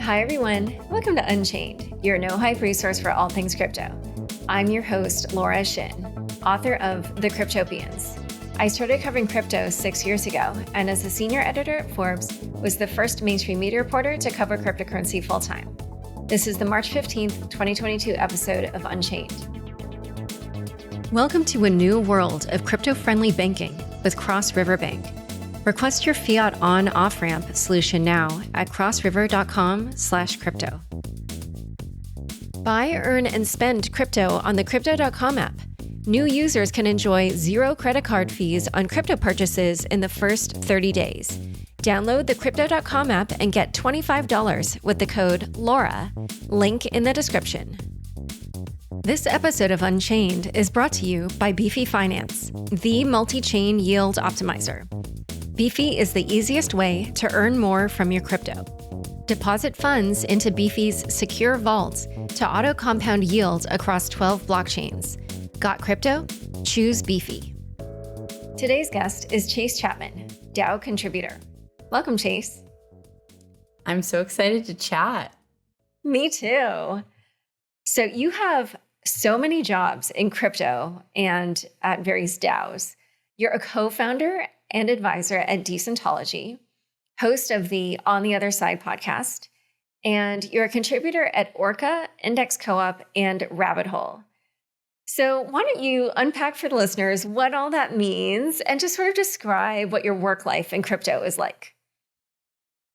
Hi, everyone. Welcome to Unchained, your no-hype resource for all things crypto. I'm your host, Laura Shin, author of The Cryptopians. I started covering crypto 6 years ago, and as a senior editor at Forbes, was the first mainstream media reporter to cover cryptocurrency full-time. This is the March 15th, 2022 episode of Unchained. Welcome to a new world of crypto-friendly banking with Cross River Bank. Request your fiat on-off ramp solution now at crossriver.com/crypto. Buy, earn, and spend crypto on the Crypto.com app. New users can enjoy zero credit card fees on crypto purchases in the first 30 days. Download the Crypto.com app and get $25 with the code LAURA, link in the description. This episode of Unchained is brought to you by Beefy Finance, the multi-chain yield optimizer. Beefy is the easiest way to earn more from your crypto. Deposit funds into Beefy's secure vaults to auto-compound yields across 12 blockchains. Got crypto? Choose Beefy. Today's guest is Chase Chapman, DAO contributor. Welcome, Chase. I'm so excited to chat. Me too. So you have so many jobs in crypto and at various DAOs. You're a co-founder and advisor at Decentralized, host of the On the Other Side podcast, and you're a contributor at Orca, Index Co-op, and Rabbit Hole. So why don't you unpack for the listeners what all that means and just sort of describe what your work life in crypto is like?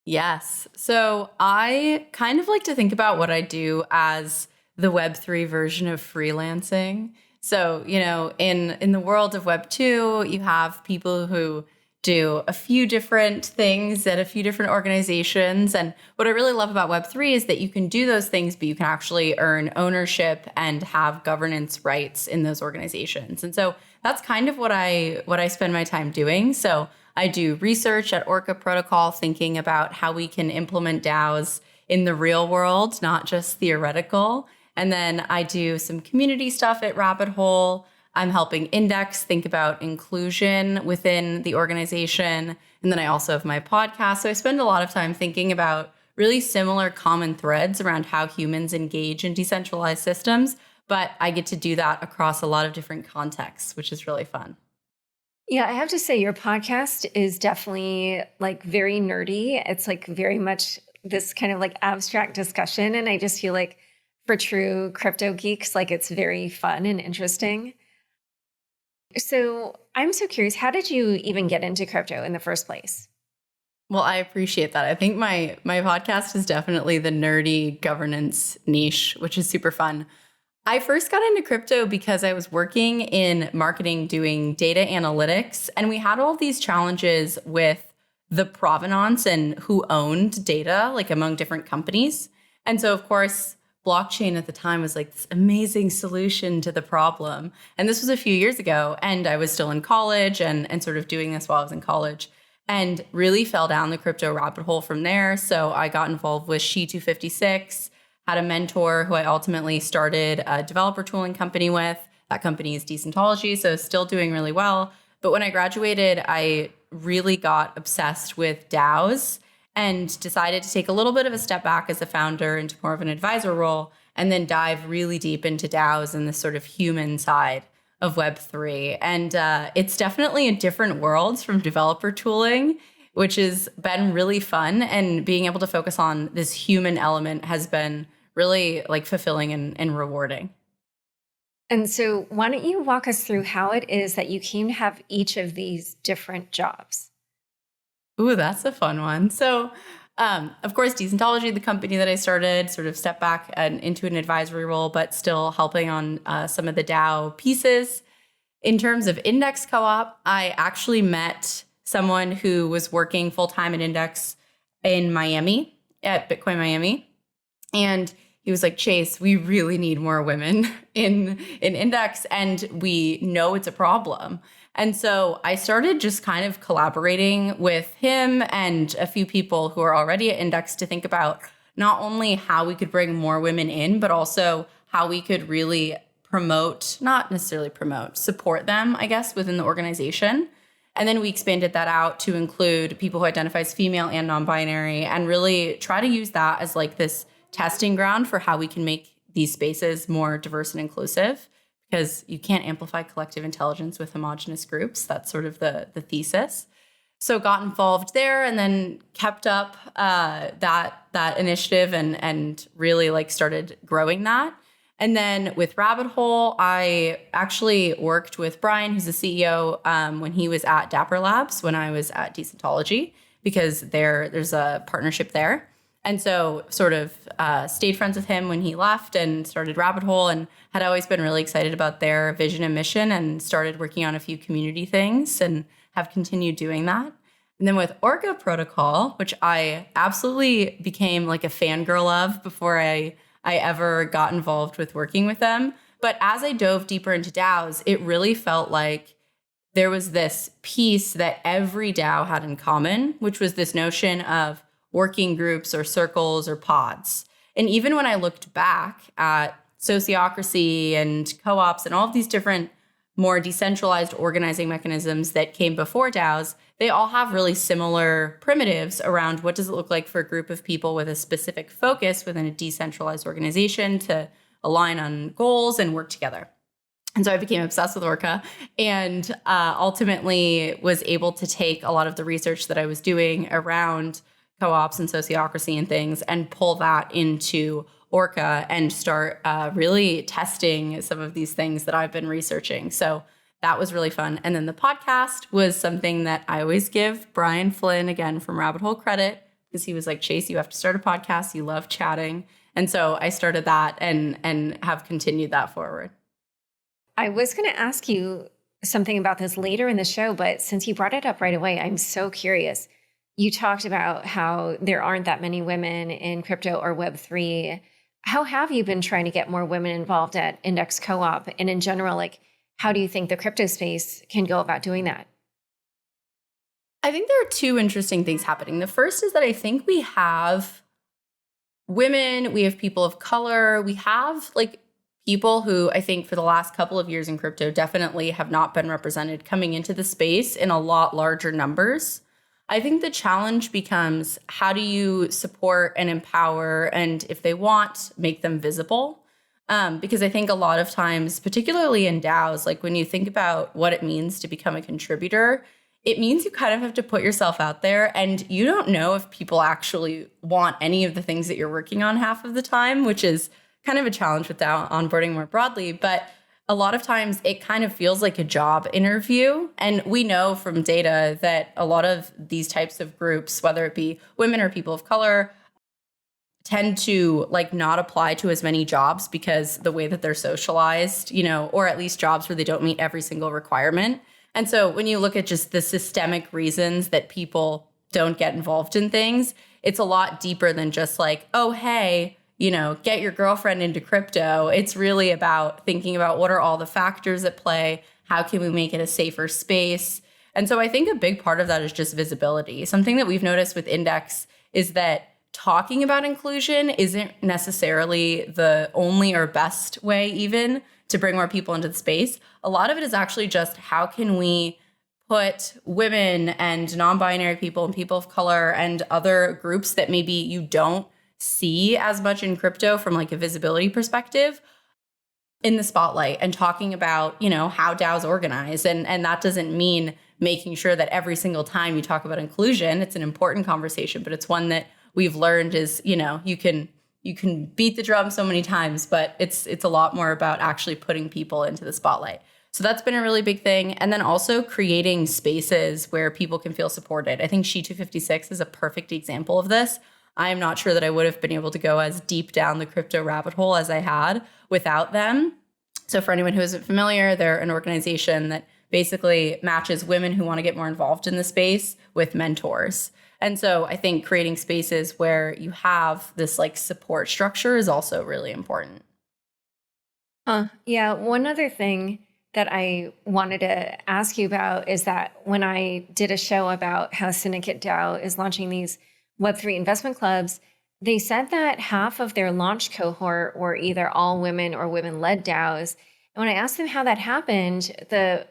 Yes. So I kind of like to think about what I do as the Web3 version of freelancing. So, in the world of Web2, you have people who do a few different things at a few different organizations. And what I really love about Web3 is that you can do those things, but you can actually earn ownership and have governance rights in those organizations. And so that's kind of what I spend my time doing. So I do research at Orca Protocol, thinking about how we can implement DAOs in the real world, not just theoretical. And then I do some community stuff at Rabbit Hole. I'm helping Index think about inclusion within the organization. And then I also have my podcast. So I spend a lot of time thinking about really similar common threads around how humans engage in decentralized systems. But I get to do that across a lot of different contexts, which is really fun. Yeah, I have to say your podcast is definitely very nerdy. It's very much this kind of abstract discussion. And I just feel like for true crypto geeks, it's very fun and interesting. So I'm so curious, how did you even get into crypto in the first place? Well, I appreciate that. I think my podcast is definitely the nerdy governance niche, which is super fun. I first got into crypto because I was working in marketing doing data analytics, and we had all these challenges with the provenance and who owned data, among different companies. And so, of course, blockchain at the time was this amazing solution to the problem. And this was a few years ago, and I was still in college and sort of doing this while I was in college, and really fell down the crypto rabbit hole from there. So I got involved with SHE-256, had a mentor who I ultimately started a developer tooling company with. That company is Decentralized, so still doing really well. But when I graduated, I really got obsessed with DAOs and decided to take a little bit of a step back as a founder into more of an advisor role, and then dive really deep into DAOs and this sort of human side of Web3. And it's definitely a different world from developer tooling, which has been really fun. And being able to focus on this human element has been really fulfilling and rewarding. And so why don't you walk us through how it is that you came to have each of these different jobs? Ooh, that's a fun one. So, of course, Decentralized, the company that I started, sort of stepped back into an advisory role, but still helping on some of the DAO pieces. In terms of Index Co-op, I actually met someone who was working full-time at Index in Miami, at Bitcoin Miami. And he was like, Chase, we really need more women in Index, and we know it's a problem. And so I started just kind of collaborating with him and a few people who are already at Index to think about not only how we could bring more women in, but also how we could really promote, not necessarily promote, support them, I guess, within the organization. And then we expanded that out to include people who identify as female and non-binary, and really try to use that as like this testing ground for how we can make these spaces more diverse and inclusive, because you can't amplify collective intelligence with homogenous groups. That's sort of the thesis. So got involved there, and then kept up that initiative and really like started growing that. And then with Rabbit Hole, I actually worked with Brian, who's the CEO, when he was at Dapper Labs, when I was at Decentology, because there's a partnership there. And so sort of stayed friends with him when he left and started Rabbit Hole, and had always been really excited about their vision and mission, and started working on a few community things and have continued doing that. And then with Orca Protocol, which I absolutely became like a fangirl of before I ever got involved with working with them. But as I dove deeper into DAOs, it really felt like there was this piece that every DAO had in common, which was this notion of working groups or circles or pods. And even when I looked back at Sociocracy and co-ops and all of these different more decentralized organizing mechanisms that came before DAOs, they all have really similar primitives around what does it look like for a group of people with a specific focus within a decentralized organization to align on goals and work together. And so I became obsessed with Orca, and ultimately was able to take a lot of the research that I was doing around co-ops and sociocracy and things and pull that into Orca and start really testing some of these things that I've been researching. So that was really fun. And then the podcast was something that I always give Brian Flynn, again, from Rabbit Hole, credit, because he was like, Chase, you have to start a podcast. You love chatting. And so I started that and have continued that forward. I was going to ask you something about this later in the show, but since you brought it up right away, I'm so curious. You talked about how there aren't that many women in crypto or Web3. How have you been trying to get more women involved at Index Co-op? And in general, like, how do you think the crypto space can go about doing that? I think there are two interesting things happening. The first is that I think we have women, we have people of color, we have like people who I think for the last couple of years in crypto definitely have not been represented coming into the space in a lot larger numbers. I think the challenge becomes, how do you support and empower, and if they want, make them visible? Because I think a lot of times, particularly in DAOs, like when you think about what it means to become a contributor, it means you kind of have to put yourself out there, and you don't know if people actually want any of the things that you're working on half of the time, which is kind of a challenge with DAO onboarding more broadly. But a lot of times it kind of feels like a job interview. And we know from data that a lot of these types of groups, whether it be women or people of color, tend to like not apply to as many jobs because the way that they're socialized, you know, or at least jobs where they don't meet every single requirement. And so when you look at just the systemic reasons that people don't get involved in things, it's a lot deeper than just like, oh, hey, you know, get your girlfriend into crypto. It's really about thinking about what are all the factors at play? How can we make it a safer space? And so I think a big part of that is just visibility. Something that we've noticed with Index is that talking about inclusion isn't necessarily the only or best way even to bring more people into the space. A lot of it is actually just how can we put women and non-binary people and people of color and other groups that maybe you don't see as much in crypto from like a visibility perspective in the spotlight, and talking about, you know, how DAOs organize. And that doesn't mean making sure that every single time you talk about inclusion, it's an important conversation, but it's one that we've learned is, you know, you can beat the drum so many times, but it's a lot more about actually putting people into the spotlight. So that's been a really big thing. And then also creating spaces where people can feel supported. I think She256 is a perfect example of this. I'm not sure that I would have been able to go as deep down the crypto rabbit hole as I had without them. So for anyone who isn't familiar, they're an organization that basically matches women who want to get more involved in the space with mentors. And so I think creating spaces where you have this like support structure is also really important. Yeah. One other thing that I wanted to ask you about is that when I did a show about how Syndicate DAO is launching these Web3 investment clubs, they said that half of their launch cohort were either all women or women-led DAOs. And when I asked them how that happened, the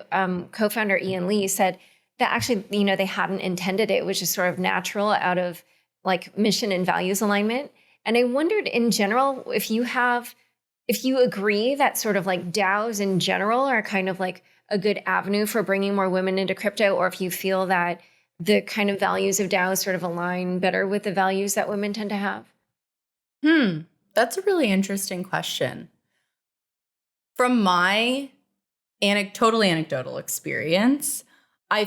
co-founder Ian Lee said that actually, you know, they hadn't intended it. It was just sort of natural out of like mission and values alignment. And I wondered in general, if you agree that sort of like DAOs in general are kind of like a good avenue for bringing more women into crypto, or if you feel that the kind of values of DAOs sort of align better with the values that women tend to have? That's a really interesting question. From my totally anecdotal experience, I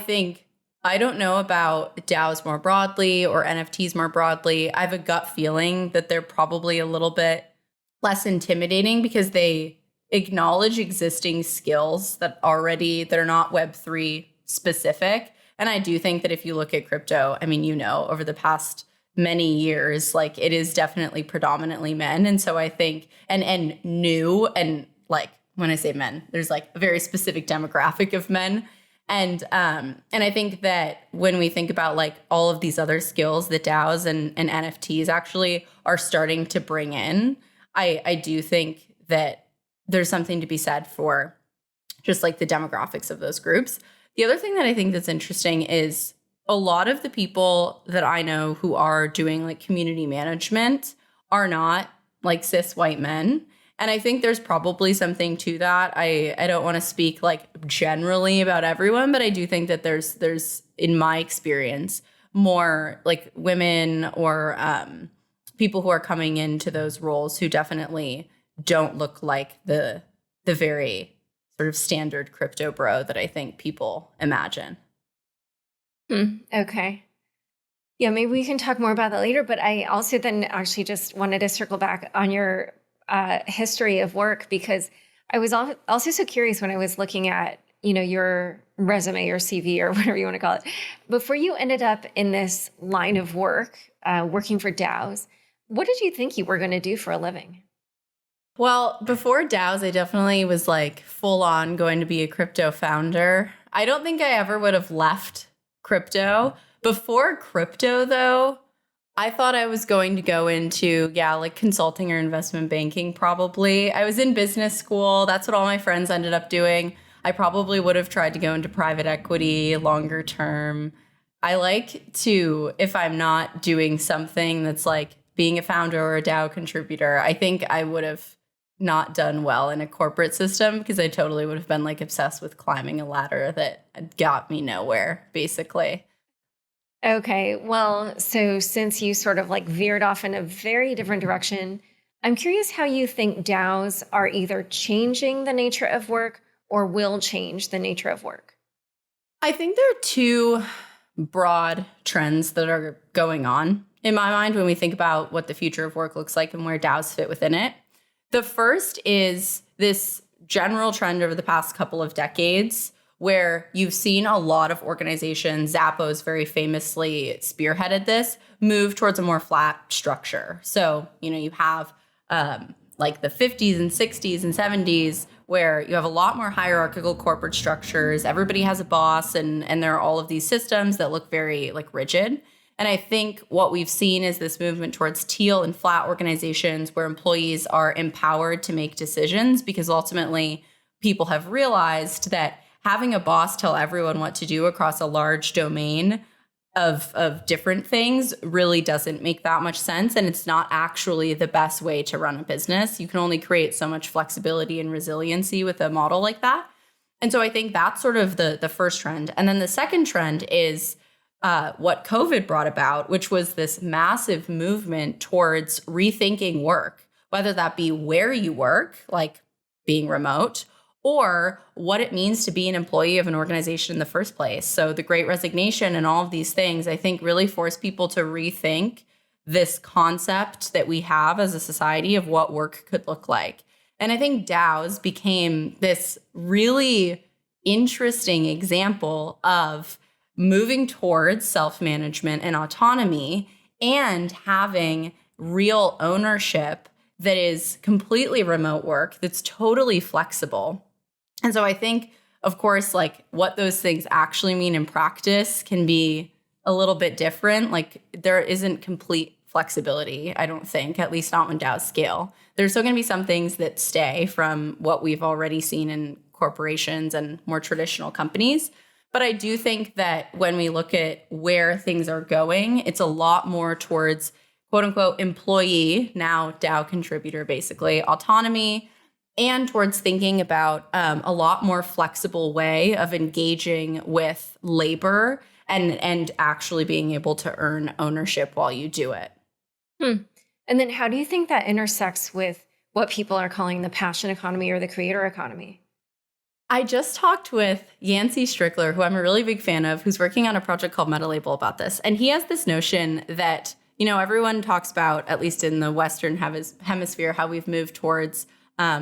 don't know about DAOs more broadly or NFTs more broadly. I have a gut feeling that they're probably a little bit less intimidating because they acknowledge existing skills that are not Web3 specific. And I do think that if you look at crypto, I mean, you know, over the past many years, like it is definitely predominantly men. And so I think, and new, and like when I say men, there's like a very specific demographic of men. And I think that when we think about like all of these other skills that DAOs and NFTs actually are starting to bring in, I do think that there's something to be said for just like the demographics of those groups. The other thing that I think that's interesting is a lot of the people that I know who are doing like community management are not like cis white men. And I think there's probably something to that. I don't want to speak like generally about everyone, but I do think that there's in my experience more like women or people who are coming into those roles who definitely don't look like the very sort of standard crypto bro that I think people imagine. Okay. Yeah, maybe we can talk more about that later. But I also then actually just wanted to circle back on your history of work, because I was also so curious when I was looking at, you know, your resume or CV or whatever you want to call it. Before you ended up in this line of work, working for DAOs, what did you think you were going to do for a living? Well, before DAOs, I definitely was like full on going to be a crypto founder. I don't think I ever would have left crypto. Before crypto, though, I thought I was going to go into, like consulting or investment banking, probably. I was in business school. That's what all my friends ended up doing. I probably would have tried to go into private equity longer term. I like to, if I'm not doing something that's like being a founder or a DAO contributor, I think I would have not done well in a corporate system because I totally would have been like obsessed with climbing a ladder that got me nowhere, basically. Okay, well, so since you sort of like veered off in a very different direction, I'm curious how you think DAOs are either changing the nature of work or will change the nature of work. I think there are two broad trends that are going on in my mind when we think about what the future of work looks like and where DAOs fit within it. The first is this general trend over the past couple of decades where you've seen a lot of organizations, Zappos very famously spearheaded this, move towards a more flat structure. So, you know, you have like the 50s and 60s and 70s where you have a lot more hierarchical corporate structures. Everybody has a boss and there are all of these systems that look very like rigid. And I think what we've seen is this movement towards teal and flat organizations where employees are empowered to make decisions because ultimately people have realized that having a boss tell everyone what to do across a large domain of different things really doesn't make that much sense. And it's not actually the best way to run a business. You can only create so much flexibility and resiliency with a model like that. And so I think that's sort of the first trend. And then the second trend is what COVID brought about, which was this massive movement towards rethinking work, whether that be where you work, like being remote, or what it means to be an employee of an organization in the first place. So the Great Resignation and all of these things, I think, really force people to rethink this concept that we have as a society of what work could look like. And I think DAOs became this really interesting example of moving towards self-management and autonomy and having real ownership that is completely remote work, that's totally flexible. And so I think, of course, like what those things actually mean in practice can be a little bit different. Like there isn't complete flexibility, I don't think, at least not when DAOs scale. There's still going to be some things that stay from what we've already seen in corporations and more traditional companies. But I do think that when we look at where things are going, it's a lot more towards quote unquote employee, now DAO contributor, basically autonomy, and towards thinking about a lot more flexible way of engaging with labor and actually being able to earn ownership while you do it. And then how do you think that intersects with what people are calling the passion economy or the creator economy? I just talked with Yancey Strickler, who I'm a really big fan of, who's working on a project called MetaLabel about this. And he has this notion that, everyone talks about, at least in the Western hemisphere, how we've moved towards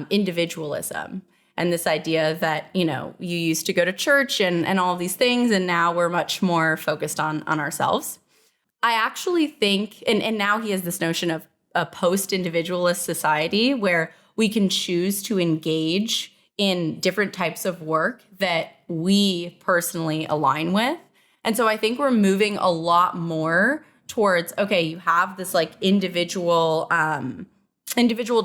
individualism. And this idea that, you used to go to church and all of these things, and now we're much more focused on ourselves. I actually think, and now he has this notion of a post-individualist society where we can choose to engage in different types of work that we personally align with. And so I think we're moving a lot more towards, okay, you have this like individual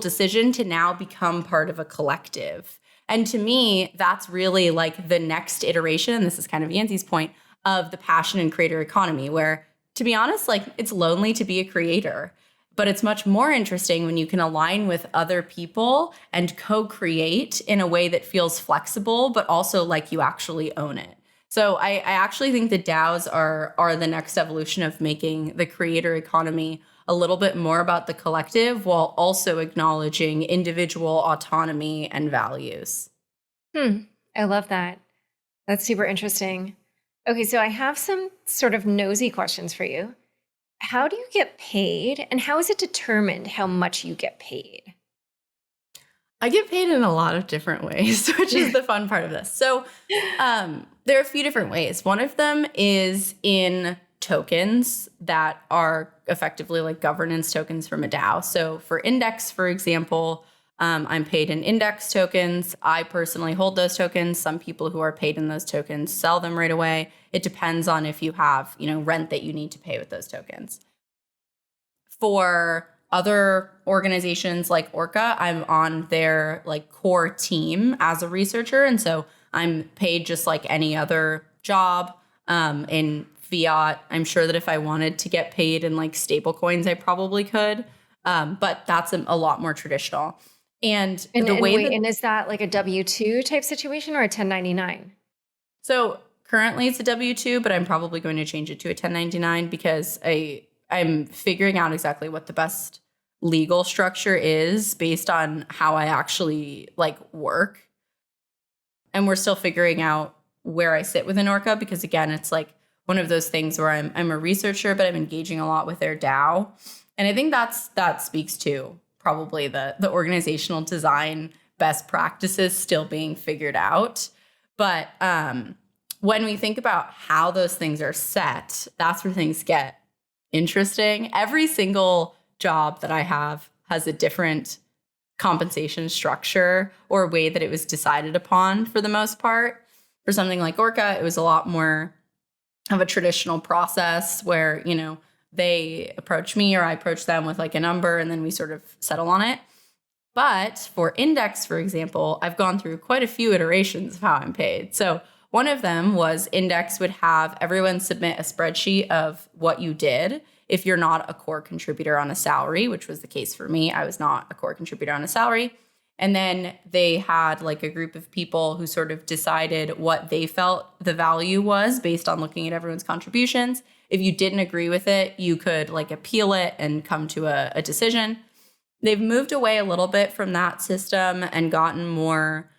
decision to now become part of a collective. And to me, that's really like the next iteration, and this is kind of Yancey's point, of the passion and creator economy, where, to be honest, like it's lonely to be a creator. But it's much more interesting when you can align with other people and co-create in a way that feels flexible, but also like you actually own it. So I actually think the DAOs are the next evolution of making the creator economy a little bit more about the collective while also acknowledging individual autonomy and values. I love that. That's super interesting. Okay, so I have some sort of nosy questions for you. How do you get paid, and how is it determined how much you get paid? I get paid in a lot of different ways, which is the fun part of this. So there are a few different ways. One of them is in tokens that are effectively like governance tokens from a DAO. So for Index, for example, I'm paid in Index tokens. I personally hold those tokens. Some people who are paid in those tokens sell them right away. It depends on if you have, rent that you need to pay with those tokens. For other organizations like Orca, I'm on their like core team as a researcher. And so I'm paid just like any other job in fiat. I'm sure that if I wanted to get paid in like stable coins, I probably could. But that's a lot more traditional. And is that like a W-2 type situation or a 1099? So currently it's a W-2, but I'm probably going to change it to a 1099 because I'm figuring out exactly what the best legal structure is based on how I actually like work. And we're still figuring out where I sit within Orca because, again, it's like one of those things where I'm a researcher, but I'm engaging a lot with their DAO. And I think that speaks to probably the organizational design best practices still being figured out. But when we think about how those things are set, that's where things get interesting. Every single job that I have has a different compensation structure or way that it was decided upon for the most part. For something like Orca, it was a lot more of a traditional process where, they approach me or I approach them with like a number and then we sort of settle on it. But for Index, for example, I've gone through quite a few iterations of how I'm paid. So one of them was Index would have everyone submit a spreadsheet of what you did if you're not a core contributor on a salary, which was the case for me. I was not a core contributor on a salary. And then they had like a group of people who sort of decided what they felt the value was based on looking at everyone's contributions. If you didn't agree with it, you could like appeal it and come to a decision. They've moved away a little bit from that system and gotten more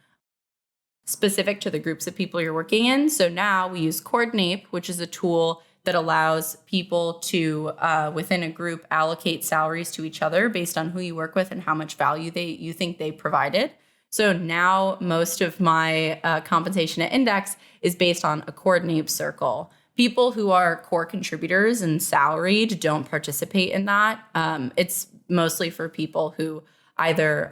specific to the groups of people you're working in. So now we use Coordinape, which is a tool that allows people to, within a group, allocate salaries to each other based on who you work with and how much value you think they provided. So now most of my compensation at Index is based on a Coordinape circle. People who are core contributors and salaried don't participate in that. It's mostly for people who either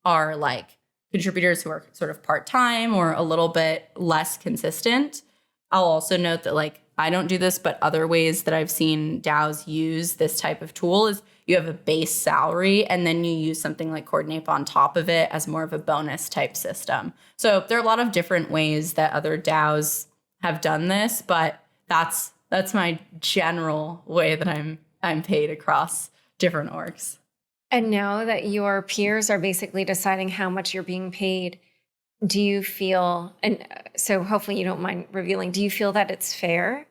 are like contributors who are sort of part-time or a little bit less consistent. I'll also note that like I don't do this, but other ways that I've seen DAOs use this type of tool is you have a base salary and then you use something like Coordinape on top of it as more of a bonus type system. So there are a lot of different ways that other DAOs have done this, but that's my general way that I'm paid across different orgs. And now that your peers are basically deciding how much you're being paid, do you feel, and so hopefully you don't mind revealing, do you feel that it's fair?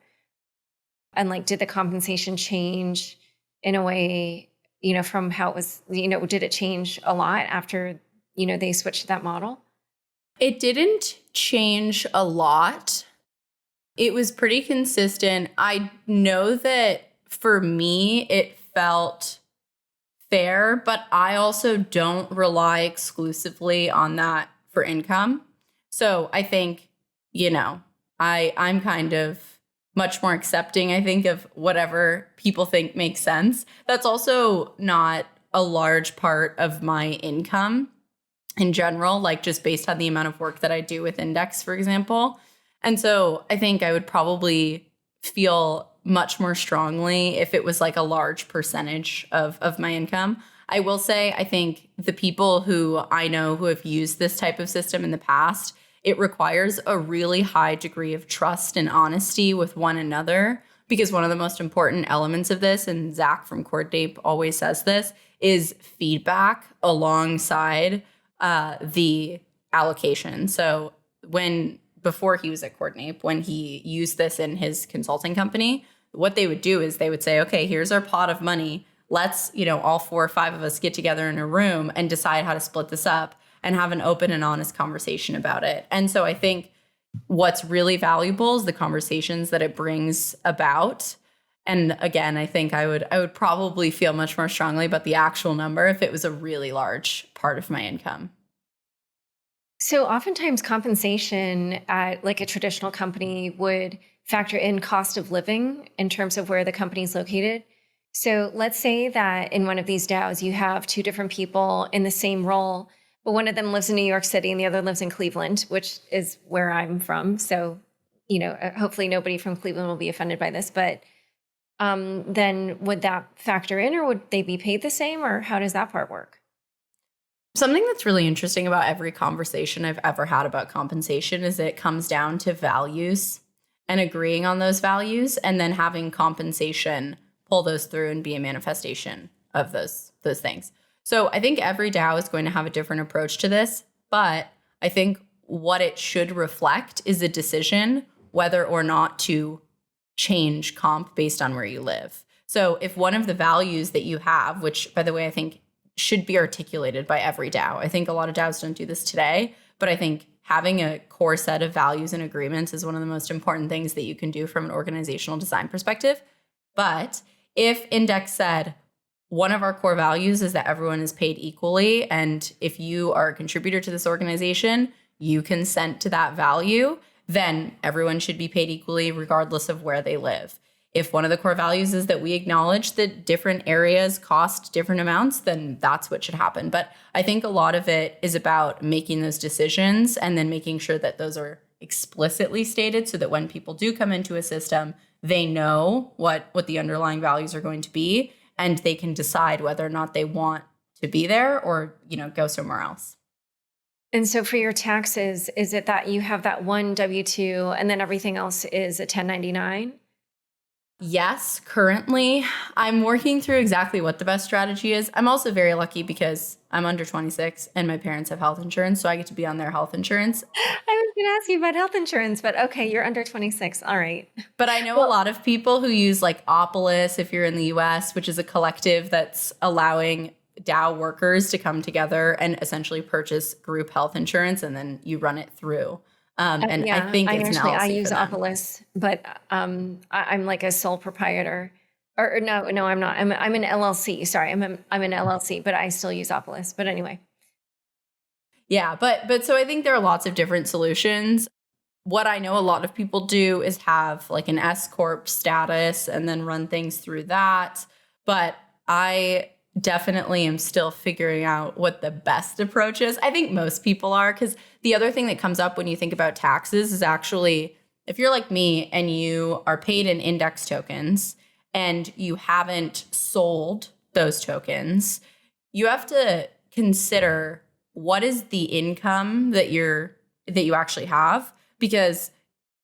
And like, did the compensation change in a way, from how it was, did it change a lot after, they switched to that model? It didn't change a lot. It was pretty consistent. I know that for me, it felt fair, but I also don't rely exclusively on that for income. So I think, I'm kind of much more accepting, I think, of whatever people think makes sense. That's also not a large part of my income in general, like just based on the amount of work that I do with Index, for example. And so I think I would probably feel much more strongly if it was like a large percentage of my income. I will say, I think the people who I know who have used this type of system in the past, it requires a really high degree of trust and honesty with one another, because one of the most important elements of this, and Zach from Coordinape always says this, is feedback alongside the allocation. So before he was at Coordinape, when he used this in his consulting company, what they would do is they would say, okay, here's our pot of money. Let's, all 4 or 5 of us get together in a room and decide how to split this up and have an open and honest conversation about it. And so I think what's really valuable is the conversations that it brings about. And again, I think I would probably feel much more strongly about the actual number if it was a really large part of my income. So oftentimes compensation at like a traditional company would factor in cost of living in terms of where the company is located. So let's say that in one of these DAOs, you have 2 different people in the same role, but one of them lives in New York City and the other lives in Cleveland, which is where I'm from. So, hopefully nobody from Cleveland will be offended by this, but then would that factor in, or would they be paid the same, or how does that part work? Something that's really interesting about every conversation I've ever had about compensation is that it comes down to values and agreeing on those values, and then having compensation pull those through and be a manifestation of those things. So I think every DAO is going to have a different approach to this, but I think what it should reflect is a decision whether or not to change comp based on where you live. So if one of the values that you have, which by the way, I think should be articulated by every DAO. I think a lot of DAOs don't do this today, but I think having a core set of values and agreements is one of the most important things that you can do from an organizational design perspective. But if Index said, one of our core values is that everyone is paid equally, and if you are a contributor to this organization, you consent to that value, then everyone should be paid equally regardless of where they live. If one of the core values is that we acknowledge that different areas cost different amounts, then that's what should happen. But I think a lot of it is about making those decisions and then making sure that those are explicitly stated so that when people do come into a system, they know what the underlying values are going to be, and they can decide whether or not they want to be there or, go somewhere else. And so for your taxes, is it that you have that one W-2 and then everything else is a 1099? Yes, currently I'm working through exactly what the best strategy is. I'm also very lucky because I'm under 26 and my parents have health insurance, so I get to be on their health insurance. I was going to ask you about health insurance, but okay, you're under 26. All right. But I know a lot of people who use like Opolis, if you're in the US, which is a collective that's allowing DAO workers to come together and essentially purchase group health insurance, and then you run it through. And yeah, I think it's an LLC. I use Opolis, but I'm like a sole proprietor. Or no, I'm not. I'm an LLC. Sorry, I'm an LLC, but I still use Opolis. But anyway. Yeah, but so I think there are lots of different solutions. What I know a lot of people do is have like an S Corp status and then run things through that. But I definitely am still figuring out what the best approach is. I think most people are, because the other thing that comes up when you think about taxes is actually, if you're like me and you are paid in Index tokens and you haven't sold those tokens, you have to consider what is the income that you actually have, because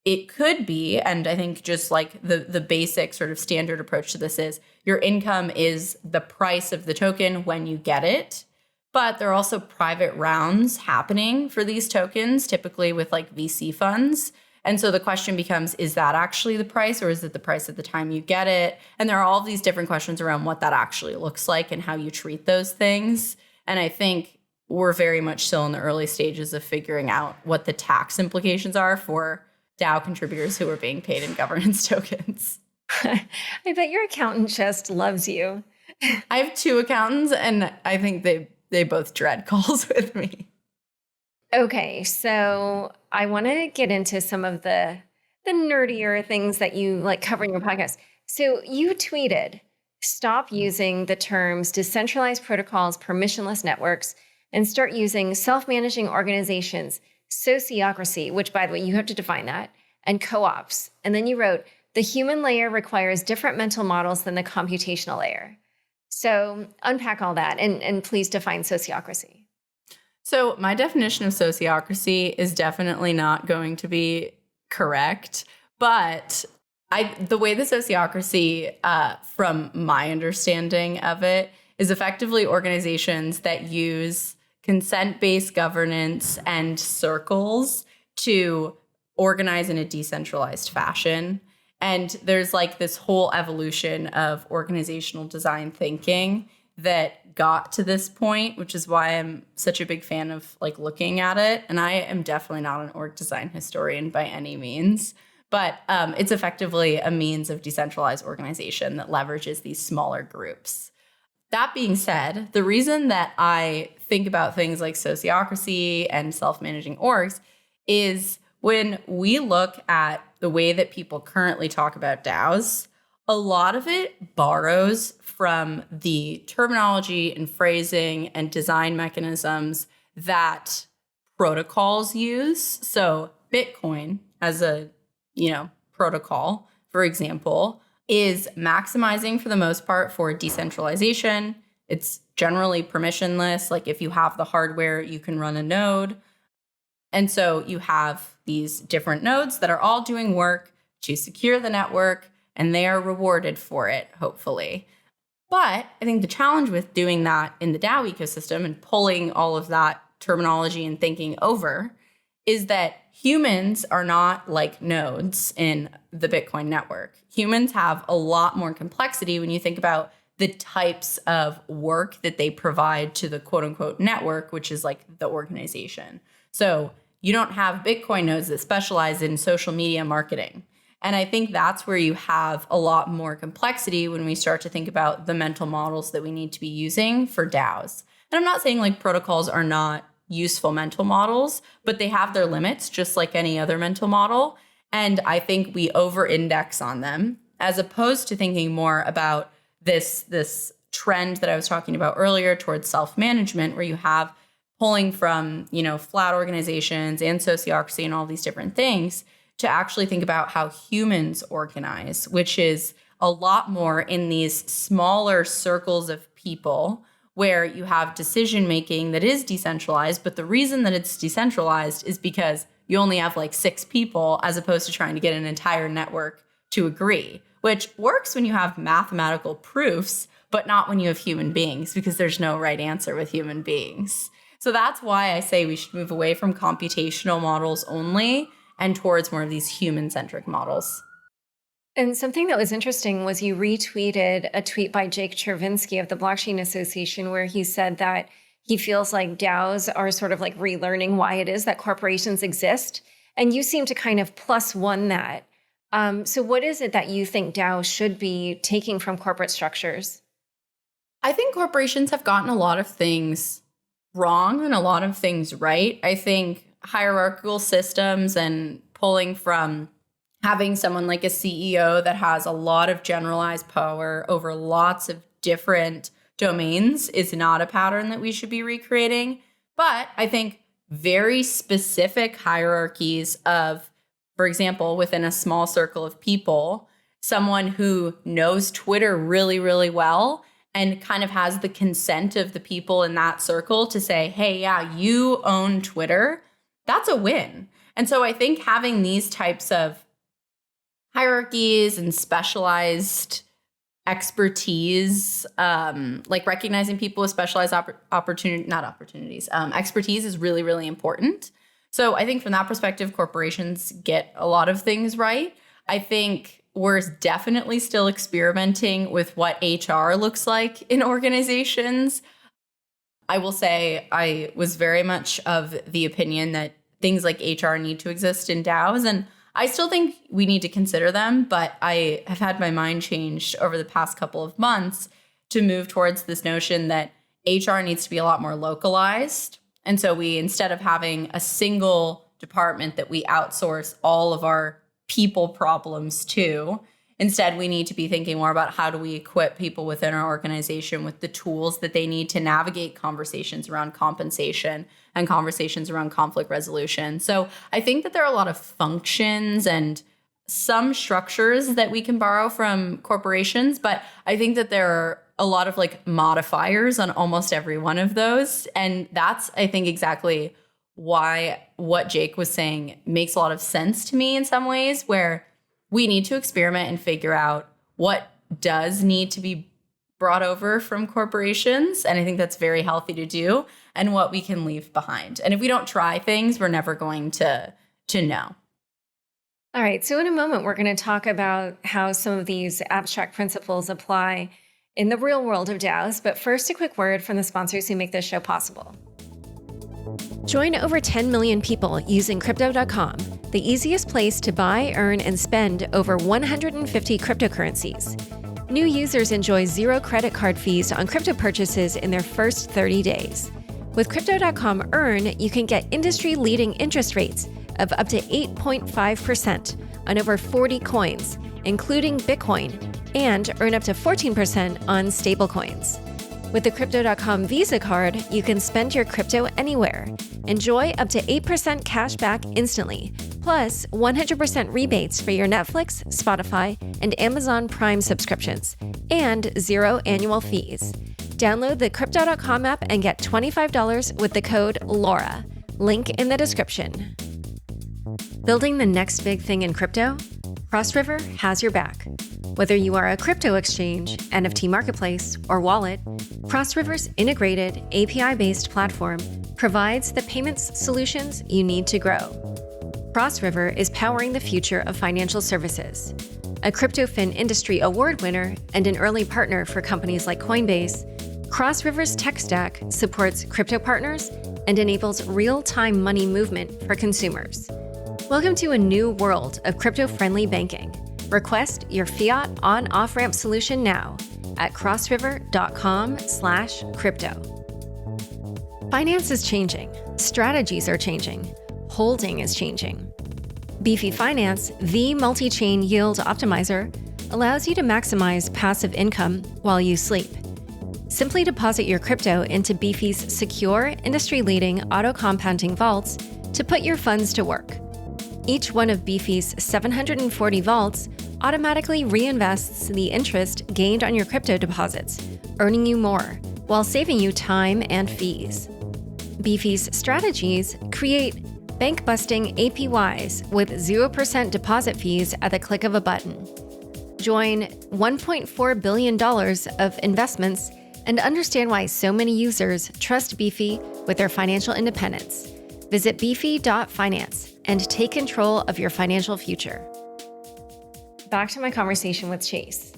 it could be, and I think just like the basic sort of standard approach to this is your income is the price of the token when you get it. But there are also private rounds happening for these tokens, typically with like VC funds. And so the question becomes, is that actually the price, or is it the price at the time you get it? And there are all these different questions around what that actually looks like and how you treat those things. And I think we're very much still in the early stages of figuring out what the tax implications are for DAO contributors who are being paid in governance tokens. I bet your accountant just loves you. I have 2 accountants, and I think they both dread calls with me. Okay, so I want to get into some of the nerdier things that you like cover in your podcast. So you tweeted, stop using the terms decentralized protocols, permissionless networks, and start using self-managing organizations, sociocracy, which by the way, you have to define that, and co-ops. And then you wrote, the human layer requires different mental models than the computational layer. So unpack all that and please define sociocracy. So my definition of sociocracy is definitely not going to be correct, but the way the sociocracy, from my understanding of it, is effectively organizations that use consent-based governance and circles to organize in a decentralized fashion. And there's like this whole evolution of organizational design thinking that got to this point, which is why I'm such a big fan of like looking at it. And I am definitely not an org design historian by any means, but it's effectively a means of decentralized organization that leverages these smaller groups. That being said, the reason that I think about things like sociocracy and self-managing orgs is when we look at the way that people currently talk about DAOs, a lot of it borrows from the terminology and phrasing and design mechanisms that protocols use. So Bitcoin as a, protocol, for example, is maximizing for the most part for decentralization. It's generally permissionless. Like if you have the hardware, you can run a node. And so you have these different nodes that are all doing work to secure the network, and they are rewarded for it, hopefully. But I think the challenge with doing that in the DAO ecosystem and pulling all of that terminology and thinking over is that humans are not like nodes in the Bitcoin network. Humans have a lot more complexity when you think about the types of work that they provide to the quote unquote network, which is like the organization. So you don't have Bitcoin nodes that specialize in social media marketing. And I think that's where you have a lot more complexity when we start to think about the mental models that we need to be using for DAOs. And I'm not saying like protocols are not useful mental models, but they have their limits just like any other mental model. And I think we over-index on them as opposed to thinking more about this trend that I was talking about earlier towards self-management, where you have pulling from, flat organizations and sociocracy and all these different things to actually think about how humans organize, which is a lot more in these smaller circles of people where you have decision making that is decentralized. But the reason that it's decentralized is because you only have like 6 people as opposed to trying to get an entire network to agree, which works when you have mathematical proofs, but not when you have human beings, because there's no right answer with human beings. So that's why I say we should move away from computational models only and towards more of these human-centric models. And something that was interesting was you retweeted a tweet by Jake Chervinsky of the Blockchain Association, where he said that he feels like DAOs are sort of like relearning why it is that corporations exist. And you seem to kind of +1 that. So what is it that you think DAOs should be taking from corporate structures? I think corporations have gotten a lot of things wrong and a lot of things right. I think hierarchical systems and pulling from having someone like a CEO that has a lot of generalized power over lots of different domains is not a pattern that we should be recreating. But I think very specific hierarchies of, for example, within a small circle of people, someone who knows Twitter really, really well and kind of has the consent of the people in that circle to say, hey, yeah, you own Twitter. That's a win. And so I think having these types of hierarchies and specialized expertise, like recognizing people with specialized expertise is really, really important. So I think from that perspective, corporations get a lot of things right. I think we're definitely still experimenting with what HR looks like in organizations. I will say I was very much of the opinion that things like HR need to exist in DAOs, and I still think we need to consider them, but I have had my mind changed over the past couple of months to move towards this notion that HR needs to be a lot more localized. And so we, instead of having a single department that we outsource all of our people problems to, instead we need to be thinking more about how do we equip people within our organization with the tools that they need to navigate conversations around compensation and conversations around conflict resolution. So I think that there are a lot of functions and some structures that we can borrow from corporations, but I think that there are a lot of like modifiers on almost every one of those. And that's, I think, exactly why what Jake was saying makes a lot of sense to me in some ways, where we need to experiment and figure out what does need to be brought over from corporations. And I think that's very healthy to do, and what we can leave behind. And if we don't try things, we're never going to know. All right. So in a moment, we're going to talk about how some of these abstract principles apply in the real world of DAOs. But first, a quick word from the sponsors who make this show possible. Join over 10 million people using Crypto.com, the easiest place to buy, earn, and spend over 150 cryptocurrencies. New users enjoy zero credit card fees on crypto purchases in their first 30 days. With Crypto.com Earn, you can get industry-leading interest rates of up to 8.5% on over 40 coins, including Bitcoin, and earn up to 14% on stablecoins. With the Crypto.com Visa card, you can spend your crypto anywhere. Enjoy up to 8% cash back instantly, plus 100% rebates for your Netflix, Spotify, and Amazon Prime subscriptions, and 0 annual fees. Download the Crypto.com app and get $25 with the code LAURA. Link in the description. Building the next big thing in crypto? CrossRiver has your back. Whether you are a crypto exchange, NFT marketplace, or wallet, CrossRiver's integrated API-based platform provides the payments solutions you need to grow. CrossRiver is powering the future of financial services. A CryptoFin Industry Award winner and an early partner for companies like Coinbase, CrossRiver's tech stack supports crypto partners and enables real-time money movement for consumers. Welcome to a new world of crypto-friendly banking. Request your fiat on-off-ramp solution now at crossriver.com/crypto. Finance is changing. Strategies are changing. Holding is changing. Beefy Finance, the multi-chain yield optimizer, allows you to maximize passive income while you sleep. Simply deposit your crypto into Beefy's secure, industry-leading auto-compounding vaults to put your funds to work. Each one of Beefy's 740 vaults automatically reinvests the interest gained on your crypto deposits, earning you more while saving you time and fees. Beefy's strategies create bank-busting APYs with 0% deposit fees at the click of a button. Join $1.4 billion of investments and understand why so many users trust Beefy with their financial independence. Visit beefy.finance and take control of your financial future. Back to my conversation with Chase.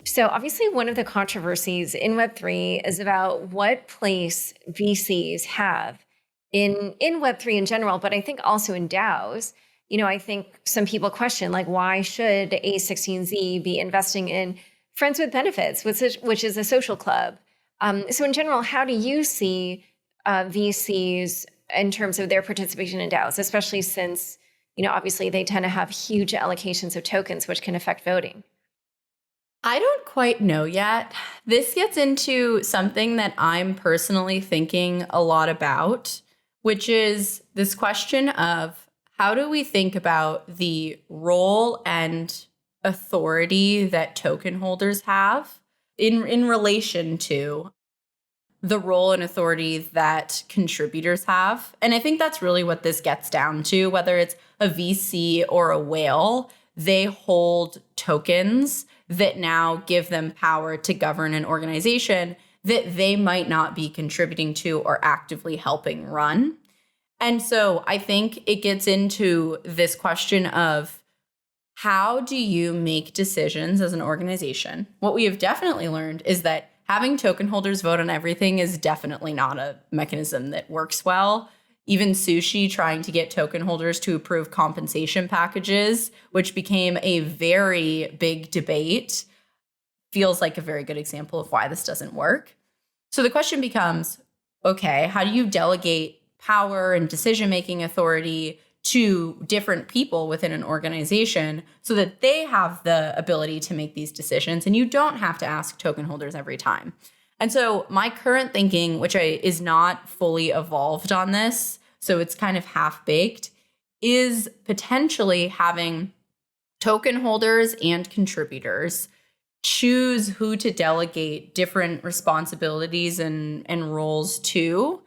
So obviously one of the controversies in Web3 is about what place VCs have in Web3 in general, but I think also in DAOs. You know, I think some people question, like, why should A16Z be investing in Friends with Benefits, which is a social club? So in general, how do you see VCs in terms of their participation in DAOs, especially since, you know, obviously they tend to have huge allocations of tokens, which can affect voting? I don't quite know yet. This gets into something that I'm personally thinking a lot about, which is this question of how do we think about the role and authority that token holders have in relation to the role and authority that contributors have. And I think that's really what this gets down to, whether it's a VC or a whale, they hold tokens that now give them power to govern an organization that they might not be contributing to or actively helping run. And so I think it gets into this question of, how do you make decisions as an organization? What we have definitely learned is that having token holders vote on everything is definitely not a mechanism that works well. Even Sushi trying to get token holders to approve compensation packages, which became a very big debate, feels like a very good example of why this doesn't work. So the question becomes, okay, how do you delegate power and decision-making authority to different people within an organization so that they have the ability to make these decisions and you don't have to ask token holders every time? And so my current thinking, which is not fully evolved on this, so it's kind of half-baked, is potentially having token holders and contributors choose who to delegate different responsibilities and roles to,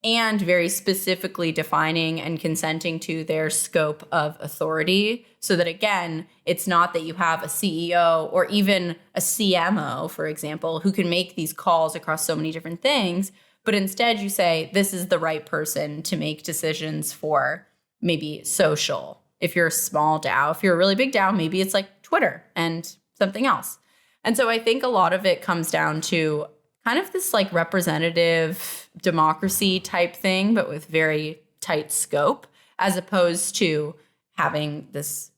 and very specifically defining and consenting to their scope of authority, so that, again, it's not that you have a CEO or even a CMO, for example, who can make these calls across so many different things, but instead you say, this is the right person to make decisions for maybe social. If you're a small DAO, if you're a really big DAO, maybe it's like Twitter and something else. And so I think a lot of it comes down to kind of this like representative democracy type thing, but with very tight scope, as opposed to having this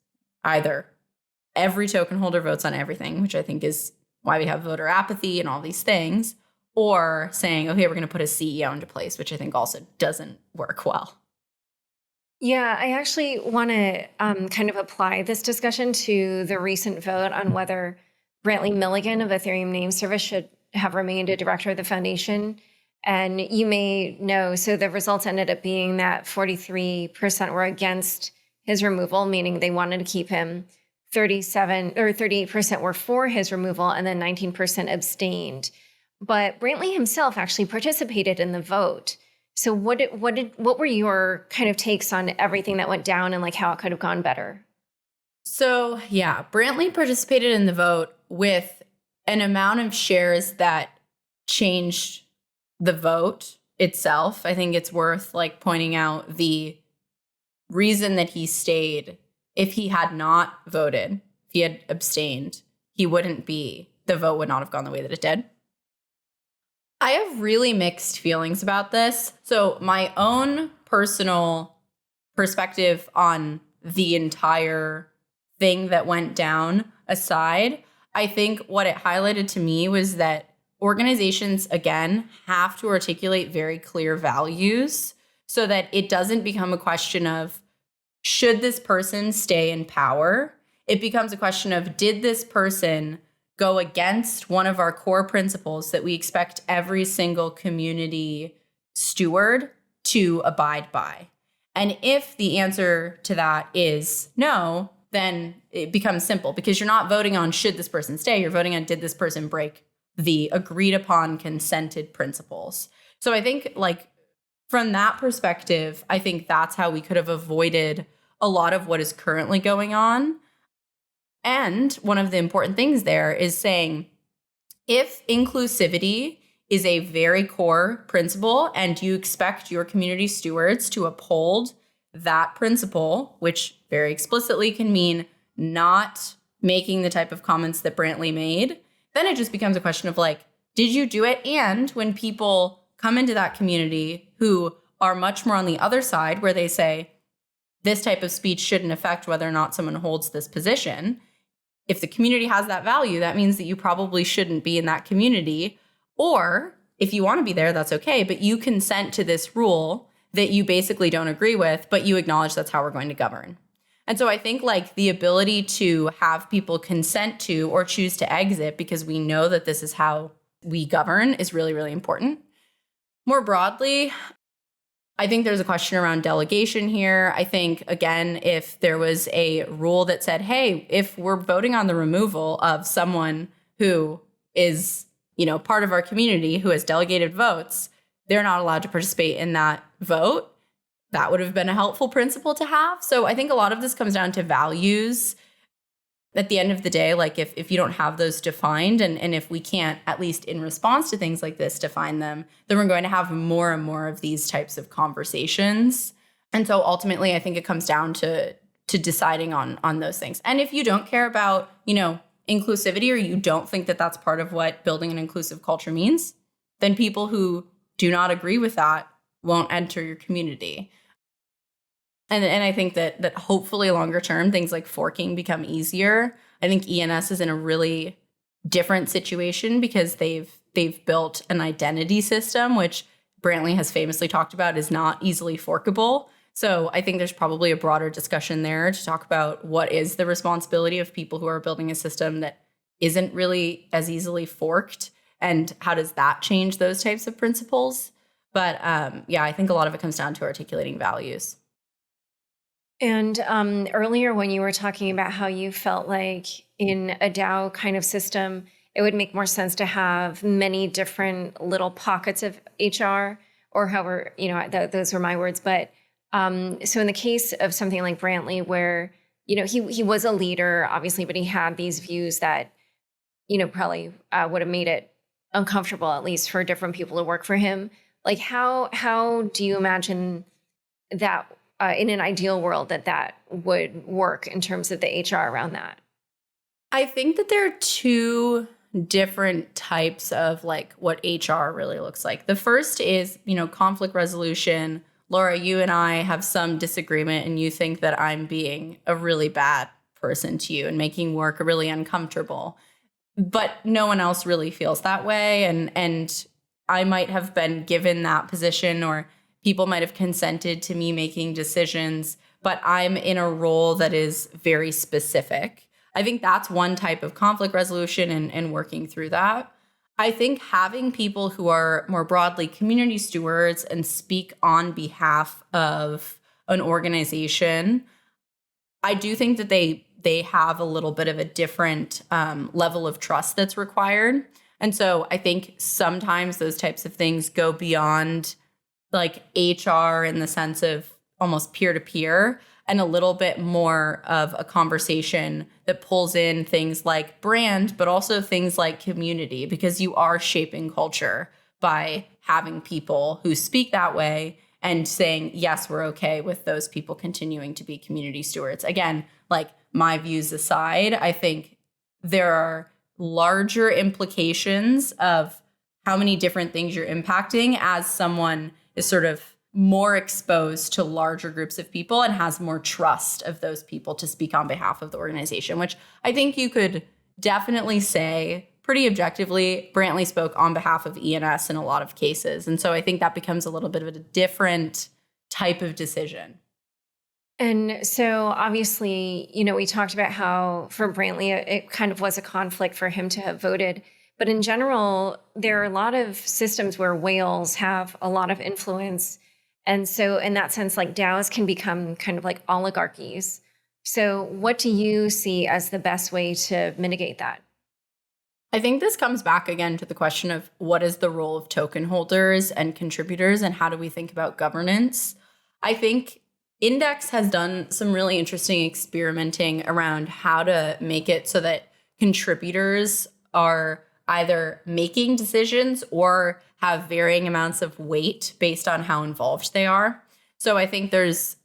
either every token holder votes on everything, which I think is why we have voter apathy and all these things, or saying, okay, we're going to put a CEO into place, which I think also doesn't work well. Yeah, I actually want to kind of apply this discussion to the recent vote on whether Brantley Milligan of Ethereum Name Service should have remained a director of the foundation. And you may know, so the results ended up being that 43% were against his removal, meaning they wanted to keep him. 38% were for his removal, and then 19% abstained. But Brantley himself actually participated in the vote. So what were your kind of takes on everything that went down and like how it could have gone better? So yeah, Brantley participated in the vote with an amount of shares that changed the vote itself. I think it's worth like pointing out the reason that he stayed. If he had not voted, if he had abstained, the vote would not have gone the way that it did. I have really mixed feelings about this. So my own personal perspective on the entire thing that went down aside, I think what it highlighted to me was that organizations, again, have to articulate very clear values so that it doesn't become a question of, should this person stay in power? It becomes a question of, did this person go against one of our core principles that we expect every single community steward to abide by? And if the answer to that is no, then it becomes simple, because you're not voting on should this person stay, you're voting on did this person break the agreed upon consented principles. So I think like from that perspective, I think that's how we could have avoided a lot of what is currently going on. And one of the important things there is saying, if inclusivity is a very core principle and you expect your community stewards to uphold that principle, which very explicitly can mean not making the type of comments that Brantley made, then it just becomes a question of like, did you do it? And when people come into that community who are much more on the other side, where they say, this type of speech shouldn't affect whether or not someone holds this position, if the community has that value, that means that you probably shouldn't be in that community. Or if you want to be there, that's okay, but you consent to this rule that you basically don't agree with, but you acknowledge that's how we're going to govern. And so I think like the ability to have people consent to or choose to exit because we know that this is how we govern is really, really important. More broadly, I think there's a question around delegation here. I think, again, if there was a rule that said, hey, if we're voting on the removal of someone who is part of our community who has delegated votes, they're not allowed to participate in that vote. That would have been a helpful principle to have. So I think a lot of this comes down to values. At the end of the day, like if you don't have those defined and if we can't, at least in response to things like this, define them, then we're going to have more and more of these types of conversations. And so ultimately, I think it comes down to deciding on those things. And if you don't care about, inclusivity, or you don't think that that's part of what building an inclusive culture means, then people who do not agree with that won't enter your community. And I think that hopefully longer term, things like forking become easier. I think ENS is in a really different situation because they've built an identity system, which Brantley has famously talked about is not easily forkable. So I think there's probably a broader discussion there to talk about what is the responsibility of people who are building a system that isn't really as easily forked, and how does that change those types of principles. But I think a lot of it comes down to articulating values. And earlier when you were talking about how you felt like in a DAO kind of system, it would make more sense to have many different little pockets of HR, or however, those were my words. But so in the case of something like Brantley, where, he was a leader, obviously, but he had these views that, probably would have made it uncomfortable, at least for different people to work for him. Like, how do you imagine that in an ideal world that would work in terms of the HR around that? I think that there are two different types of like what HR really looks like. The first is, conflict resolution. Laura, you and I have some disagreement and you think that I'm being a really bad person to you and making work really uncomfortable. But no one else really feels that way. And I might have been given that position, or people might have consented to me making decisions, but I'm in a role that is very specific. I think that's one type of conflict resolution and working through that. I think having people who are more broadly community stewards and speak on behalf of an organization, I do think that they have a little bit of a different level of trust that's required. And so I think sometimes those types of things go beyond like HR in the sense of almost peer-to-peer, and a little bit more of a conversation that pulls in things like brand, but also things like community, because you are shaping culture by having people who speak that way and saying, yes, we're okay with those people continuing to be community stewards. Again, like my views aside, I think there are larger implications of how many different things you're impacting as someone is sort of more exposed to larger groups of people and has more trust of those people to speak on behalf of the organization, which I think you could definitely say pretty objectively, Brantley spoke on behalf of ENS in a lot of cases. And so I think that becomes a little bit of a different type of decision. And so obviously, we talked about how for Brantley, it kind of was a conflict for him to have voted. But in general, there are a lot of systems where whales have a lot of influence. And so in that sense, like DAOs can become kind of like oligarchies. So what do you see as the best way to mitigate that? I think this comes back again to the question of what is the role of token holders and contributors, and how do we think about governance? I think Index has done some really interesting experimenting around how to make it so that contributors are either making decisions or have varying amounts of weight based on how involved they are. So I think there's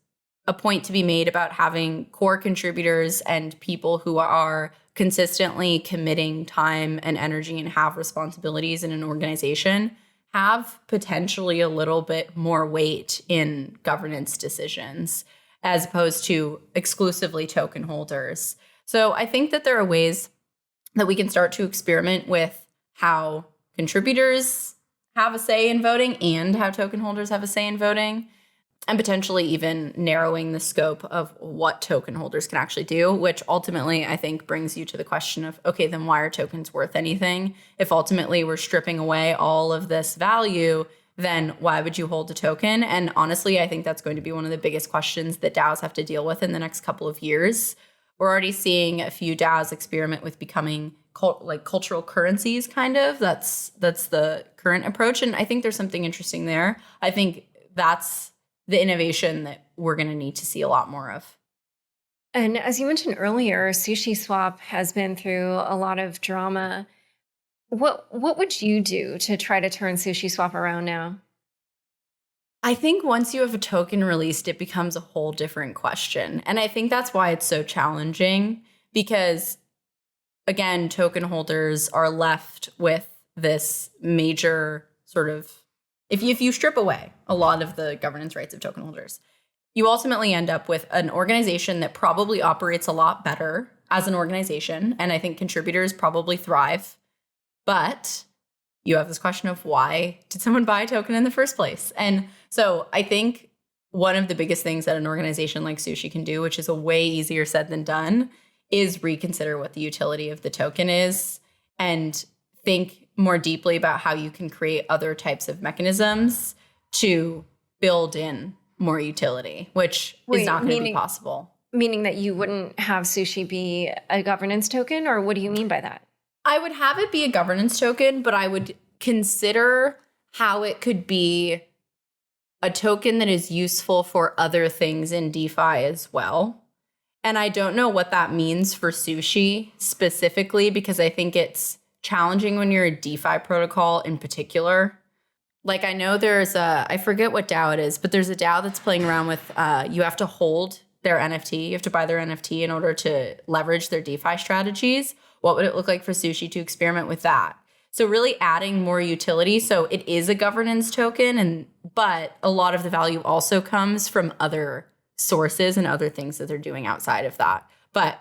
a point to be made about having core contributors and people who are consistently committing time and energy and have responsibilities in an organization have potentially a little bit more weight in governance decisions as opposed to exclusively token holders. So I think that there are ways that we can start to experiment with how contributors have a say in voting and how token holders have a say in voting, and potentially even narrowing the scope of what token holders can actually do, which ultimately I think brings you to the question of, okay, then why are tokens worth anything? If ultimately we're stripping away all of this value, then why would you hold a token? And honestly, I think that's going to be one of the biggest questions that DAOs have to deal with in the next couple of years. We're already seeing a few DAOs experiment with becoming cultural currencies, kind of. That's the current approach. And I think there's something interesting there. I think that's the innovation that we're going to need to see a lot more of. And as you mentioned earlier, SushiSwap has been through a lot of drama. What would you do to try to turn SushiSwap around now? I think once you have a token released, it becomes a whole different question. And I think that's why it's so challenging, because, again, token holders are left with this major sort of, if you strip away a lot of the governance rights of token holders, you ultimately end up with an organization that probably operates a lot better as an organization. And I think contributors probably thrive. But you have this question of, why did someone buy a token in the first place? And so I think one of the biggest things that an organization like Sushi can do, which is a way easier said than done, is reconsider what the utility of the token is and think more deeply about how you can create other types of mechanisms to build in more utility, which is not going to be possible. Meaning that you wouldn't have Sushi be a governance token, or what do you mean by that? I would have it be a governance token, but I would consider how it could be a token that is useful for other things in DeFi as well. And I don't know what that means for Sushi specifically, because I think it's challenging when you're a DeFi protocol in particular. Like, I know there's I forget what DAO it is, but there's a DAO that's playing around with, you have to hold their NFT. You have to buy their NFT in order to leverage their DeFi strategies. What would it look like for Sushi to experiment with that? So really adding more utility. So it is a governance token, but a lot of the value also comes from other sources and other things that they're doing outside of that. But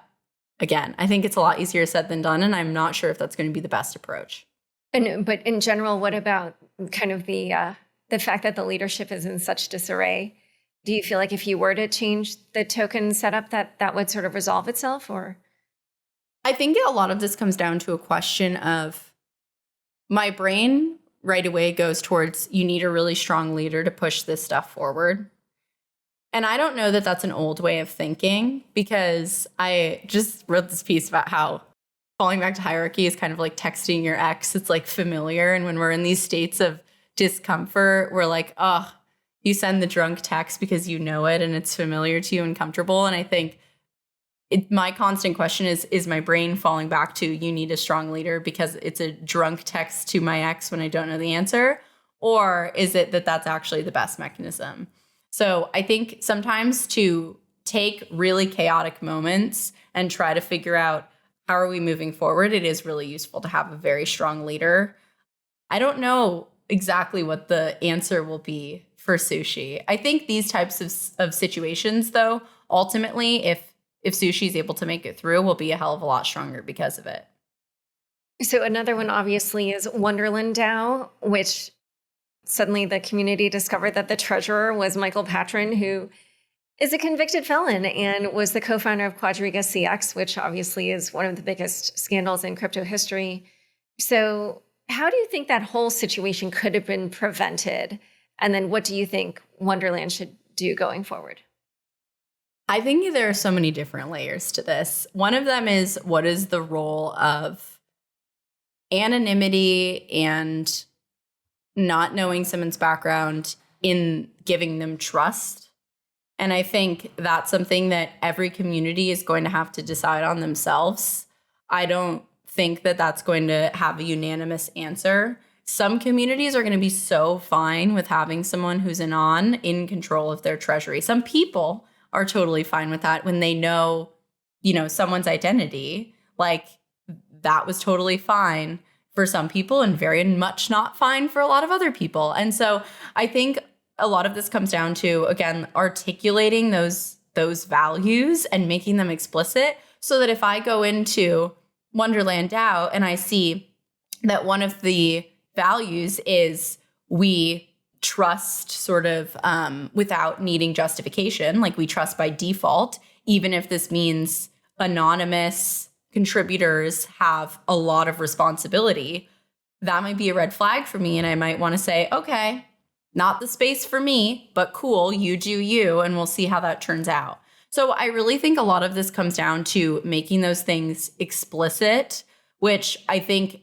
again, I think it's a lot easier said than done, and I'm not sure if that's going to be the best approach. But in general, what about kind of the fact that the leadership is in such disarray? Do you feel like if you were to change the token setup, that would sort of resolve itself? Or I think a lot of this comes down to a question of, my brain right away goes towards, you need a really strong leader to push this stuff forward. And I don't know that that's an old way of thinking, because I just wrote this piece about how falling back to hierarchy is kind of like texting your ex. It's like familiar. And when we're in these states of discomfort, we're like, oh, you send the drunk text because you know it and it's familiar to you and comfortable. And I think my constant question is my brain falling back to, you need a strong leader because it's a drunk text to my ex when I don't know the answer? Or is it that that's actually the best mechanism? So I think sometimes to take really chaotic moments and try to figure out, how are we moving forward, it is really useful to have a very strong leader. I don't know exactly what the answer will be for Sushi. I think these types of situations, though, ultimately, if Sushi is able to make it through, will be a hell of a lot stronger because of it. So another one, obviously, is Wonderland DAO, which suddenly the community discovered that the treasurer was Michael Patron, who is a convicted felon and was the co-founder of Quadriga CX, which obviously is one of the biggest scandals in crypto history. So how do you think that whole situation could have been prevented? And then what do you think Wonderland should do going forward? I think there are so many different layers to this. One of them is, what is the role of anonymity and not knowing someone's background in giving them trust? And I think that's something that every community is going to have to decide on themselves. I don't think that that's going to have a unanimous answer. Some communities are going to be so fine with having someone who's in control of their treasury. Some people are totally fine with that when they know, someone's identity. Like, that was totally fine for some people and very much not fine for a lot of other people. And so I think a lot of this comes down to, again, articulating those values and making them explicit, so that if I go into Wonderland DAO and I see that one of the values is we trust sort of without needing justification, like we trust by default, even if this means anonymous contributors have a lot of responsibility, that might be a red flag for me. And I might want to say, okay, not the space for me, but cool, you do you, and we'll see how that turns out. So I really think a lot of this comes down to making those things explicit which I think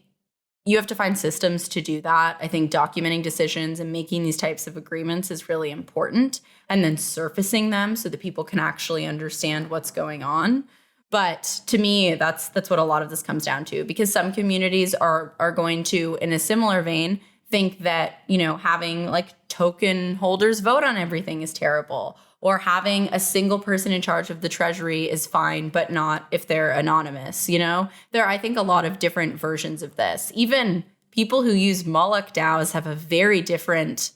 you have to find systems to do that. I think documenting decisions and making these types of agreements is really important, and then surfacing them so that people can actually understand what's going on. But to me, that's what a lot of this comes down to, because some communities are going to, in a similar vein, think that, having like token holders vote on everything is terrible, or having a single person in charge of the treasury is fine, but not if they're anonymous. There are, I think, a lot of different versions of this. Even people who use Moloch DAOs have a very different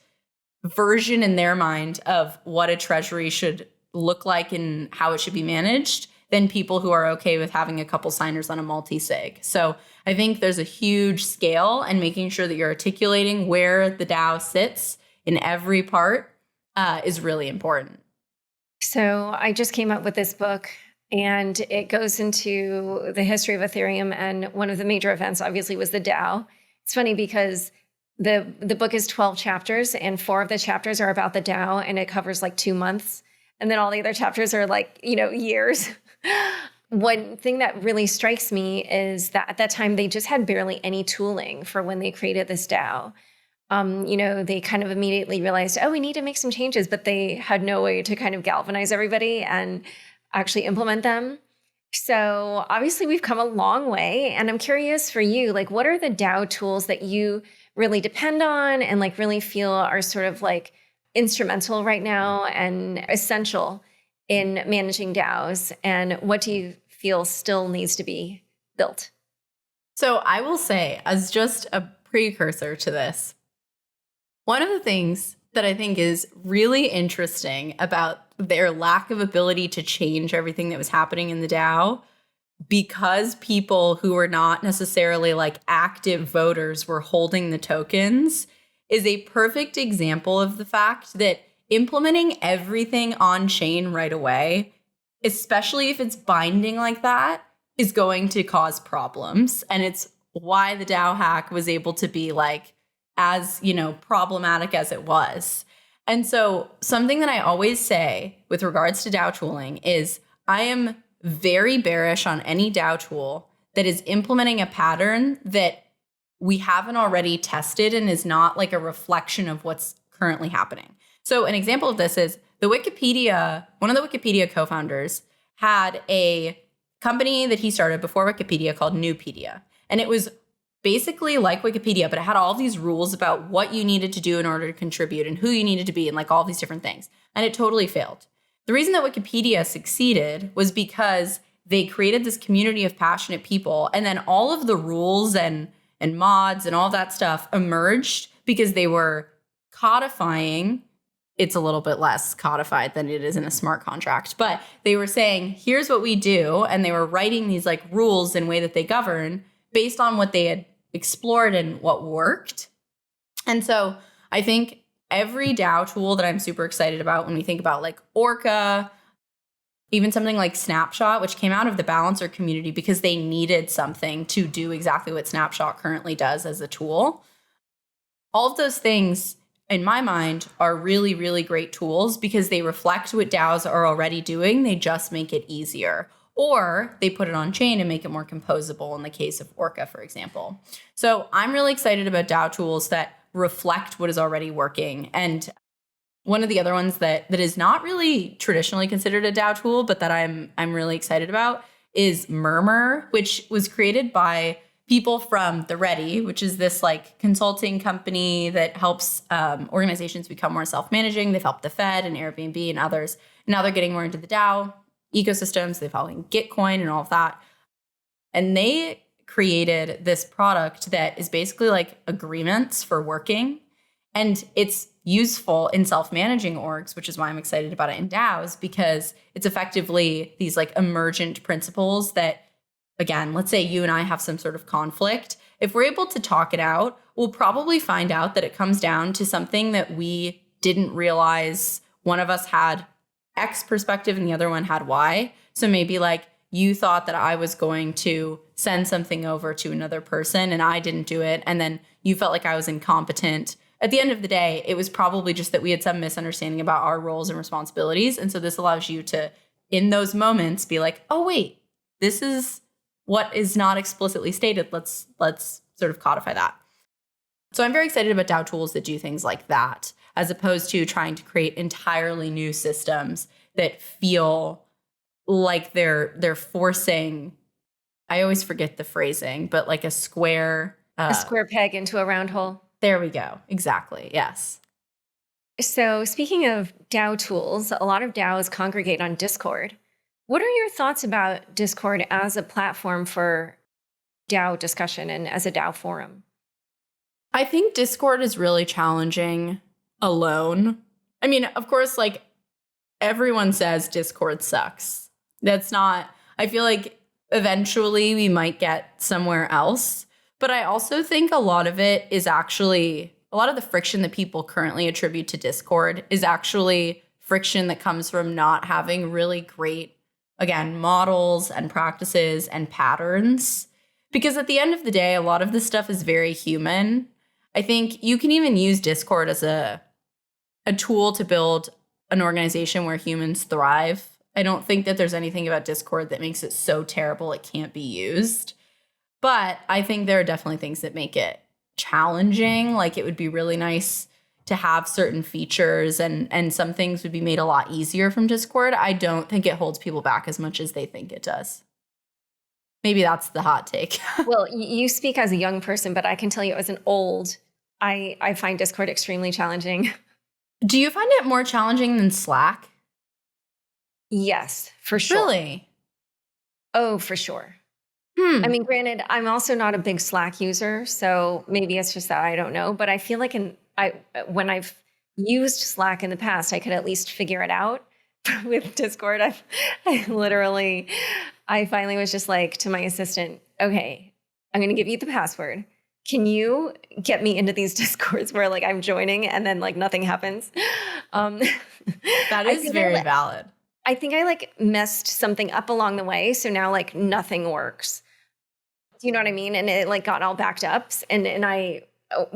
version in their mind of what a treasury should look like and how it should be managed than people who are okay with having a couple signers on a multi-sig. So I think there's a huge scale, and making sure that you're articulating where the DAO sits in every part is really important. So I just came up with this book, and it goes into the history of Ethereum. And one of the major events, obviously, was the DAO. It's funny because the book is 12 chapters, and 4 of the chapters are about the DAO, and it covers like 2 months. And then all the other chapters are like, years. One thing that really strikes me is that at that time, they just had barely any tooling for when they created this DAO. They kind of immediately realized, we need to make some changes, but they had no way to kind of galvanize everybody and actually implement them. So obviously we've come a long way, and I'm curious for you, like, what are the DAO tools that you really depend on and like really feel are sort of like instrumental right now and essential in managing DAOs, and what do you feel still needs to be built? So I will say, as just a precursor to this, one of the things that I think is really interesting about their lack of ability to change everything that was happening in the DAO, because people who were not necessarily like active voters were holding the tokens, is a perfect example of the fact that implementing everything on chain right away, especially if it's binding like that, is going to cause problems. And it's why the DAO hack was able to be like as, problematic as it was. And so something that I always say with regards to DAO tooling is I am very bearish on any DAO tool that is implementing a pattern that we haven't already tested and is not like a reflection of what's currently happening. So an example of this is one of the Wikipedia co-founders had a company that he started before Wikipedia called Newpedia. And it was basically like Wikipedia, but it had all these rules about what you needed to do in order to contribute and who you needed to be and like all these different things. And it totally failed. The reason that Wikipedia succeeded was because they created this community of passionate people, and then all of the rules and mods and all that stuff emerged because they were codifying. It's a little bit less codified than it is in a smart contract, but they were saying, here's what we do. And they were writing these like rules in a way that they govern based on what they had explored and what worked. And so I think every DAO tool that I'm super excited about when we think about like Orca, even something like SnapShot, which came out of the balancer community because they needed something to do exactly what SnapShot currently does as a tool. All of those things, in my mind, are really, really great tools because they reflect what DAOs are already doing. They just make it easier. Or they put it on chain and make it more composable in the case of Orca, for example. So I'm really excited about DAO tools that reflect what is already working. And one of the other ones that is not really traditionally considered a DAO tool, but that I'm really excited about is Murmur, which was created by people from The Ready, which is this like consulting company that helps organizations become more self-managing. They've helped the Fed and Airbnb and others. Now they're getting more into the DAO ecosystems. They've helped Gitcoin and all of that. And they created this product that is basically like agreements for working. And it's useful in self-managing orgs, which is why I'm excited about it in DAOs, because it's effectively these like emergent principles that, again, let's say you and I have some sort of conflict. If we're able to talk it out, we'll probably find out that it comes down to something that we didn't realize one of us had X perspective and the other one had Y. So maybe like you thought that I was going to send something over to another person and I didn't do it. And then you felt like I was incompetent. At the end of the day, it was probably just that we had some misunderstanding about our roles and responsibilities. And so this allows you to, in those moments, be like, oh, wait, this is what is not explicitly stated, let's sort of codify that. So I'm very excited about DAO tools that do things like that, as opposed to trying to create entirely new systems that feel like they're forcing, I always forget the phrasing, but like a square peg into a round hole. There we go. Exactly. Yes. So speaking of DAO tools, a lot of DAOs congregate on Discord. What are your thoughts about Discord as a platform for DAO discussion and as a DAO forum? I think Discord is really challenging alone. I mean, of course, like everyone says Discord sucks. That's not, I feel like eventually we might get somewhere else. But I also think a lot of it is actually, a lot of the friction that people currently attribute to Discord is actually friction that comes from not having really great, again, models and practices and patterns. Because at the end of the day, a lot of this stuff is very human. I think you can even use Discord as a tool to build an organization where humans thrive. I don't think that there's anything about Discord that makes it so terrible it can't be used. But I think there are definitely things that make it challenging. Like it would be really nice to have certain features and some things would be made a lot easier from Discord. I don't think it holds people back as much as they think it does. Maybe that's the hot take. Well, you speak as a young person, but I can tell you as an old, I find Discord extremely challenging. Do you find it more challenging than Slack? Yes, for sure. Really? Oh, for sure. I mean, granted, I'm also not a big Slack user, so maybe it's just that I don't know. But I feel like when I've used Slack in the past, I could at least figure it out. With Discord, I finally was just like to my assistant, okay, I'm going to give you the password. Can you get me into these Discords where like I'm joining and then like nothing happens? That is very valid. I think I like messed something up along the way. So now like nothing works. Do you know what I mean? And it like got all backed up and I,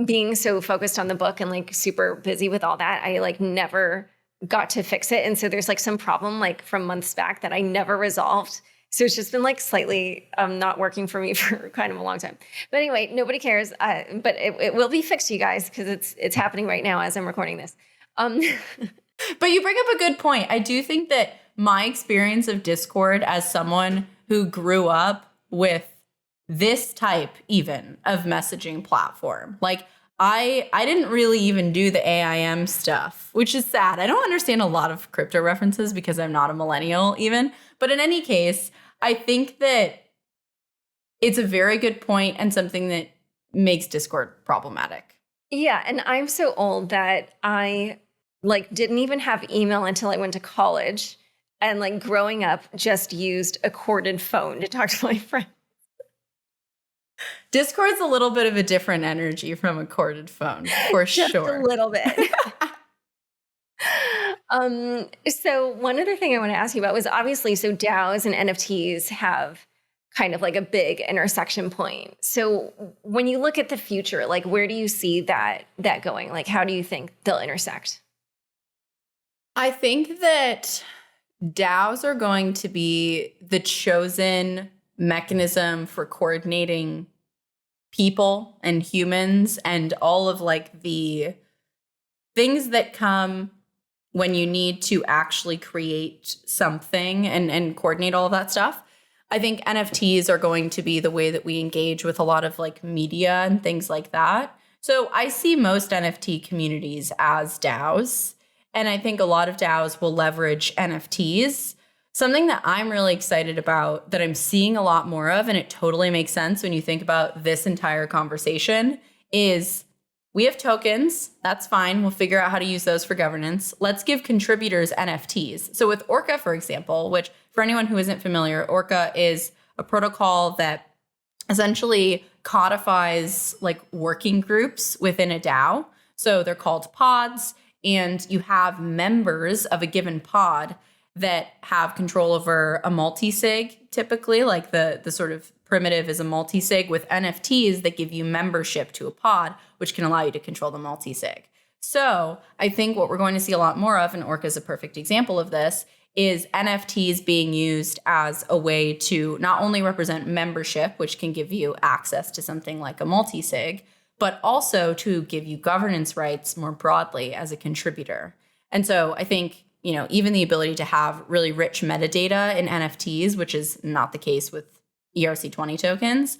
being so focused on the book and like super busy with all that, I like never got to fix it. And so there's like some problem like from months back that I never resolved. So it's just been like slightly not working for me for kind of a long time. But anyway, nobody cares. But it will be fixed, you guys, because it's happening right now as I'm recording this. But you bring up a good point. I do think that my experience of Discord as someone who grew up with this type even of messaging platform, like I didn't really even do the AIM stuff, which is sad. I don't understand a lot of crypto references because I'm not a millennial even. But in any case, I think that it's a very good point and something that makes Discord problematic. Yeah, and I'm so old that I like didn't even have email until I went to college. And like growing up, just used a corded phone to talk to my friends. Discord's a little bit of a different energy from a corded phone, for Just sure. A little bit. So one other thing I want to ask you about was obviously, so DAOs and NFTs have kind of like a big intersection point. So when you look at the future, like where do you see that going? Like how do you think they'll intersect? I think that DAOs are going to be the chosen mechanism for coordinating people and humans and all of like the things that come when you need to actually create something and coordinate all of that stuff. I think NFTs are going to be the way that we engage with a lot of like media and things like that. So I see most NFT communities as DAOs. And I think a lot of DAOs will leverage NFTs. Something that I'm really excited about that I'm seeing a lot more of, and it totally makes sense when you think about this entire conversation, is we have tokens. That's fine. We'll figure out how to use those for governance. Let's give contributors NFTs. So with Orca, for example, which for anyone who isn't familiar, Orca is a protocol that essentially codifies like working groups within a DAO. So they're called pods, and you have members of a given pod that have control over a multi-sig, typically, like the sort of primitive is a multi-sig with NFTs that give you membership to a pod, which can allow you to control the multi-sig. So I think what we're going to see a lot more of, and Orca is a perfect example of this, is NFTs being used as a way to not only represent membership, which can give you access to something like a multi-sig, but also to give you governance rights more broadly as a contributor. And so I think, even the ability to have really rich metadata in NFTs, which is not the case with ERC20 tokens,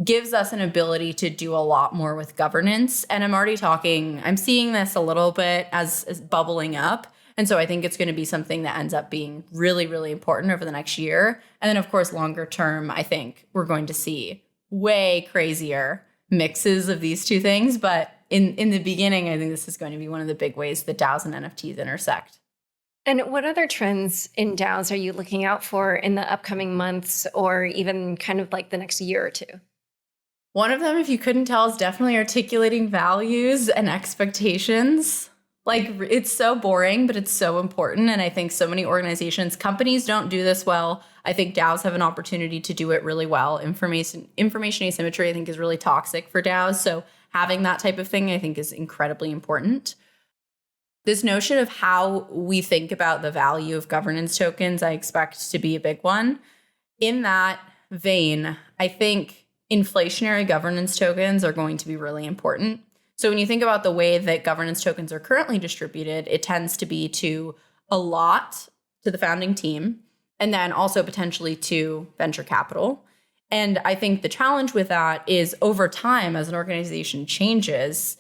gives us an ability to do a lot more with governance. And I'm seeing this a little bit as bubbling up. And so I think it's going to be something that ends up being really, really important over the next year. And then, of course, longer term, I think we're going to see way crazier mixes of these two things. But in the beginning, I think this is going to be one of the big ways that DAOs and NFTs intersect. And what other trends in DAOs are you looking out for in the upcoming months or even kind of like the next year or two? One of them, if you couldn't tell, is definitely articulating values and expectations. Like, it's so boring, but it's so important. And I think so many companies don't do this well. I think DAOs have an opportunity to do it really well. Information asymmetry, I think, is really toxic for DAOs. So having that type of thing, I think, is incredibly important. This notion of how we think about the value of governance tokens, I expect to be a big one. In that vein, I think inflationary governance tokens are going to be really important. So when you think about the way that governance tokens are currently distributed, it tends to be to a lot to the founding team, and then also potentially to venture capital. And I think the challenge with that is over time, as an organization changes,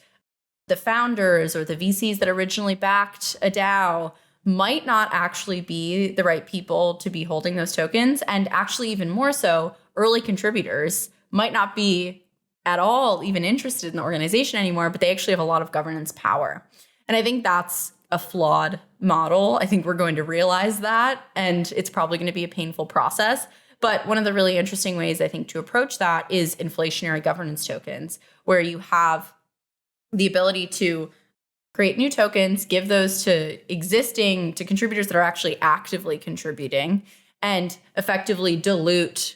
the founders or the VCs that originally backed a DAO might not actually be the right people to be holding those tokens. And actually, even more so, early contributors might not be at all even interested in the organization anymore, but they actually have a lot of governance power. And I think that's a flawed model. I think we're going to realize that, and it's probably going to be a painful process. But one of the really interesting ways, I think, to approach that is inflationary governance tokens, where you have the ability to create new tokens, give those to contributors that are actually actively contributing, and effectively dilute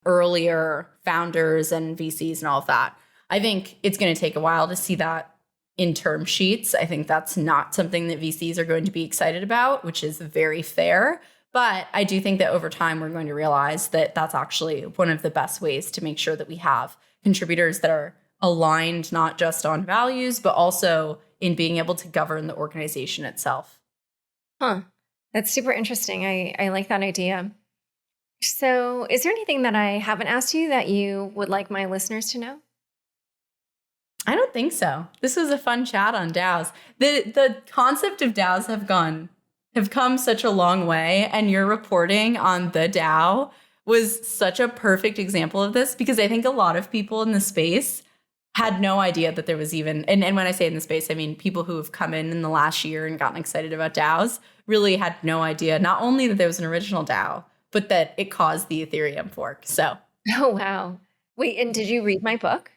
earlier founders and VCs and all of that. I think it's going to take a while to see that in term sheets. I think that's not something that VCs are going to be excited about, which is very fair. But I do think that over time, we're going to realize that that's actually one of the best ways to make sure that we have contributors that are aligned not just on values, but also in being able to govern the organization itself. That's super interesting. I like that idea. So is there anything that I haven't asked you that you would like my listeners to know? I don't think so. This was a fun chat on DAOs. The concept of DAOs have come such a long way, and your reporting on the DAO was such a perfect example of this, because I think a lot of people in the space had no idea that there was even, and when I say in the space, I mean people who have come in the last year and gotten excited about DAOs really had no idea, not only that there was an original DAO, but that it caused the Ethereum fork. So. Oh, wow. Wait, and did you read my book?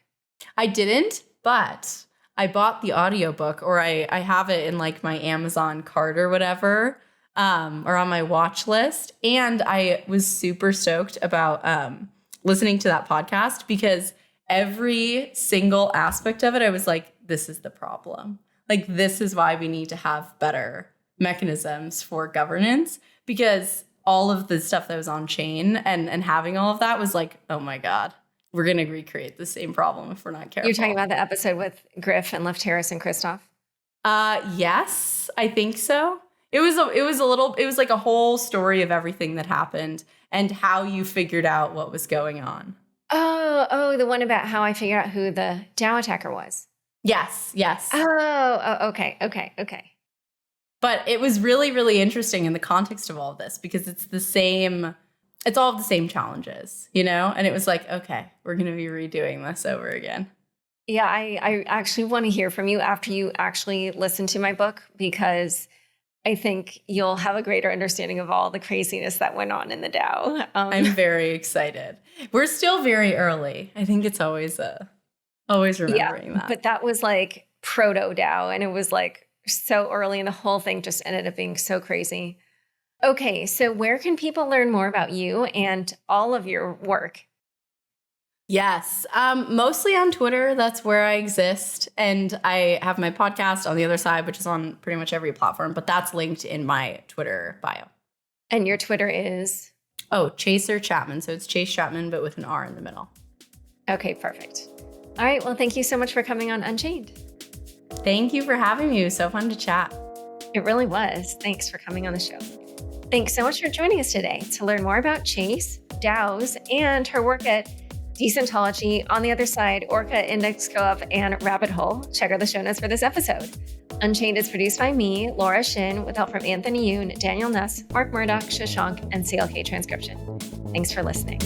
I didn't, but I bought the audiobook, or I have it in like my Amazon cart or whatever, or on my watch list. And I was super stoked about listening to that podcast, because every single aspect of it, I was like, this is the problem. Like, this is why we need to have better mechanisms for governance, because all of the stuff that was on chain and having all of that was like, oh my God, we're going to recreate the same problem if we're not careful. You're talking about the episode with Griff and Left Harris and Christoph? Yes, I think so. It was like a whole story of everything that happened and how you figured out what was going on. Oh, the one about how I figured out who the DAO attacker was. Yes. Oh, okay. But it was really, really interesting in the context of all of this, because it's all of the same challenges, And it was like, okay, we're going to be redoing this over again. Yeah, I actually want to hear from you after you actually listen to my book, because I think you'll have a greater understanding of all the craziness that went on in the DAO. I'm very excited. We're still very early. I think it's always remembering that. But that was like proto DAO, and it was like so early, and the whole thing just ended up being so crazy. Okay, so where can people learn more about you and all of your work? Yes, mostly on Twitter. That's where I exist. And I have my podcast on the other side, which is on pretty much every platform, but that's linked in my Twitter bio. And your Twitter is? Oh, Chaser Chapman. So it's Chase Chapman, but with an R in the middle. Okay, perfect. All right. Well, thank you so much for coming on Unchained. Thank you for having me. It was so fun to chat. It really was. Thanks for coming on the show. Thanks so much for joining us today. To learn more about Chase, DAOs, and her work at Decentrology, On the Other Side, Orca, Index Co-op, and Rabbit Hole, check out the show notes for this episode. Unchained is produced by me, Laura Shin, with help from Anthony Yoon, Daniel Nuss, Mark Murdoch, Shashank, and CLK Transcription. Thanks for listening.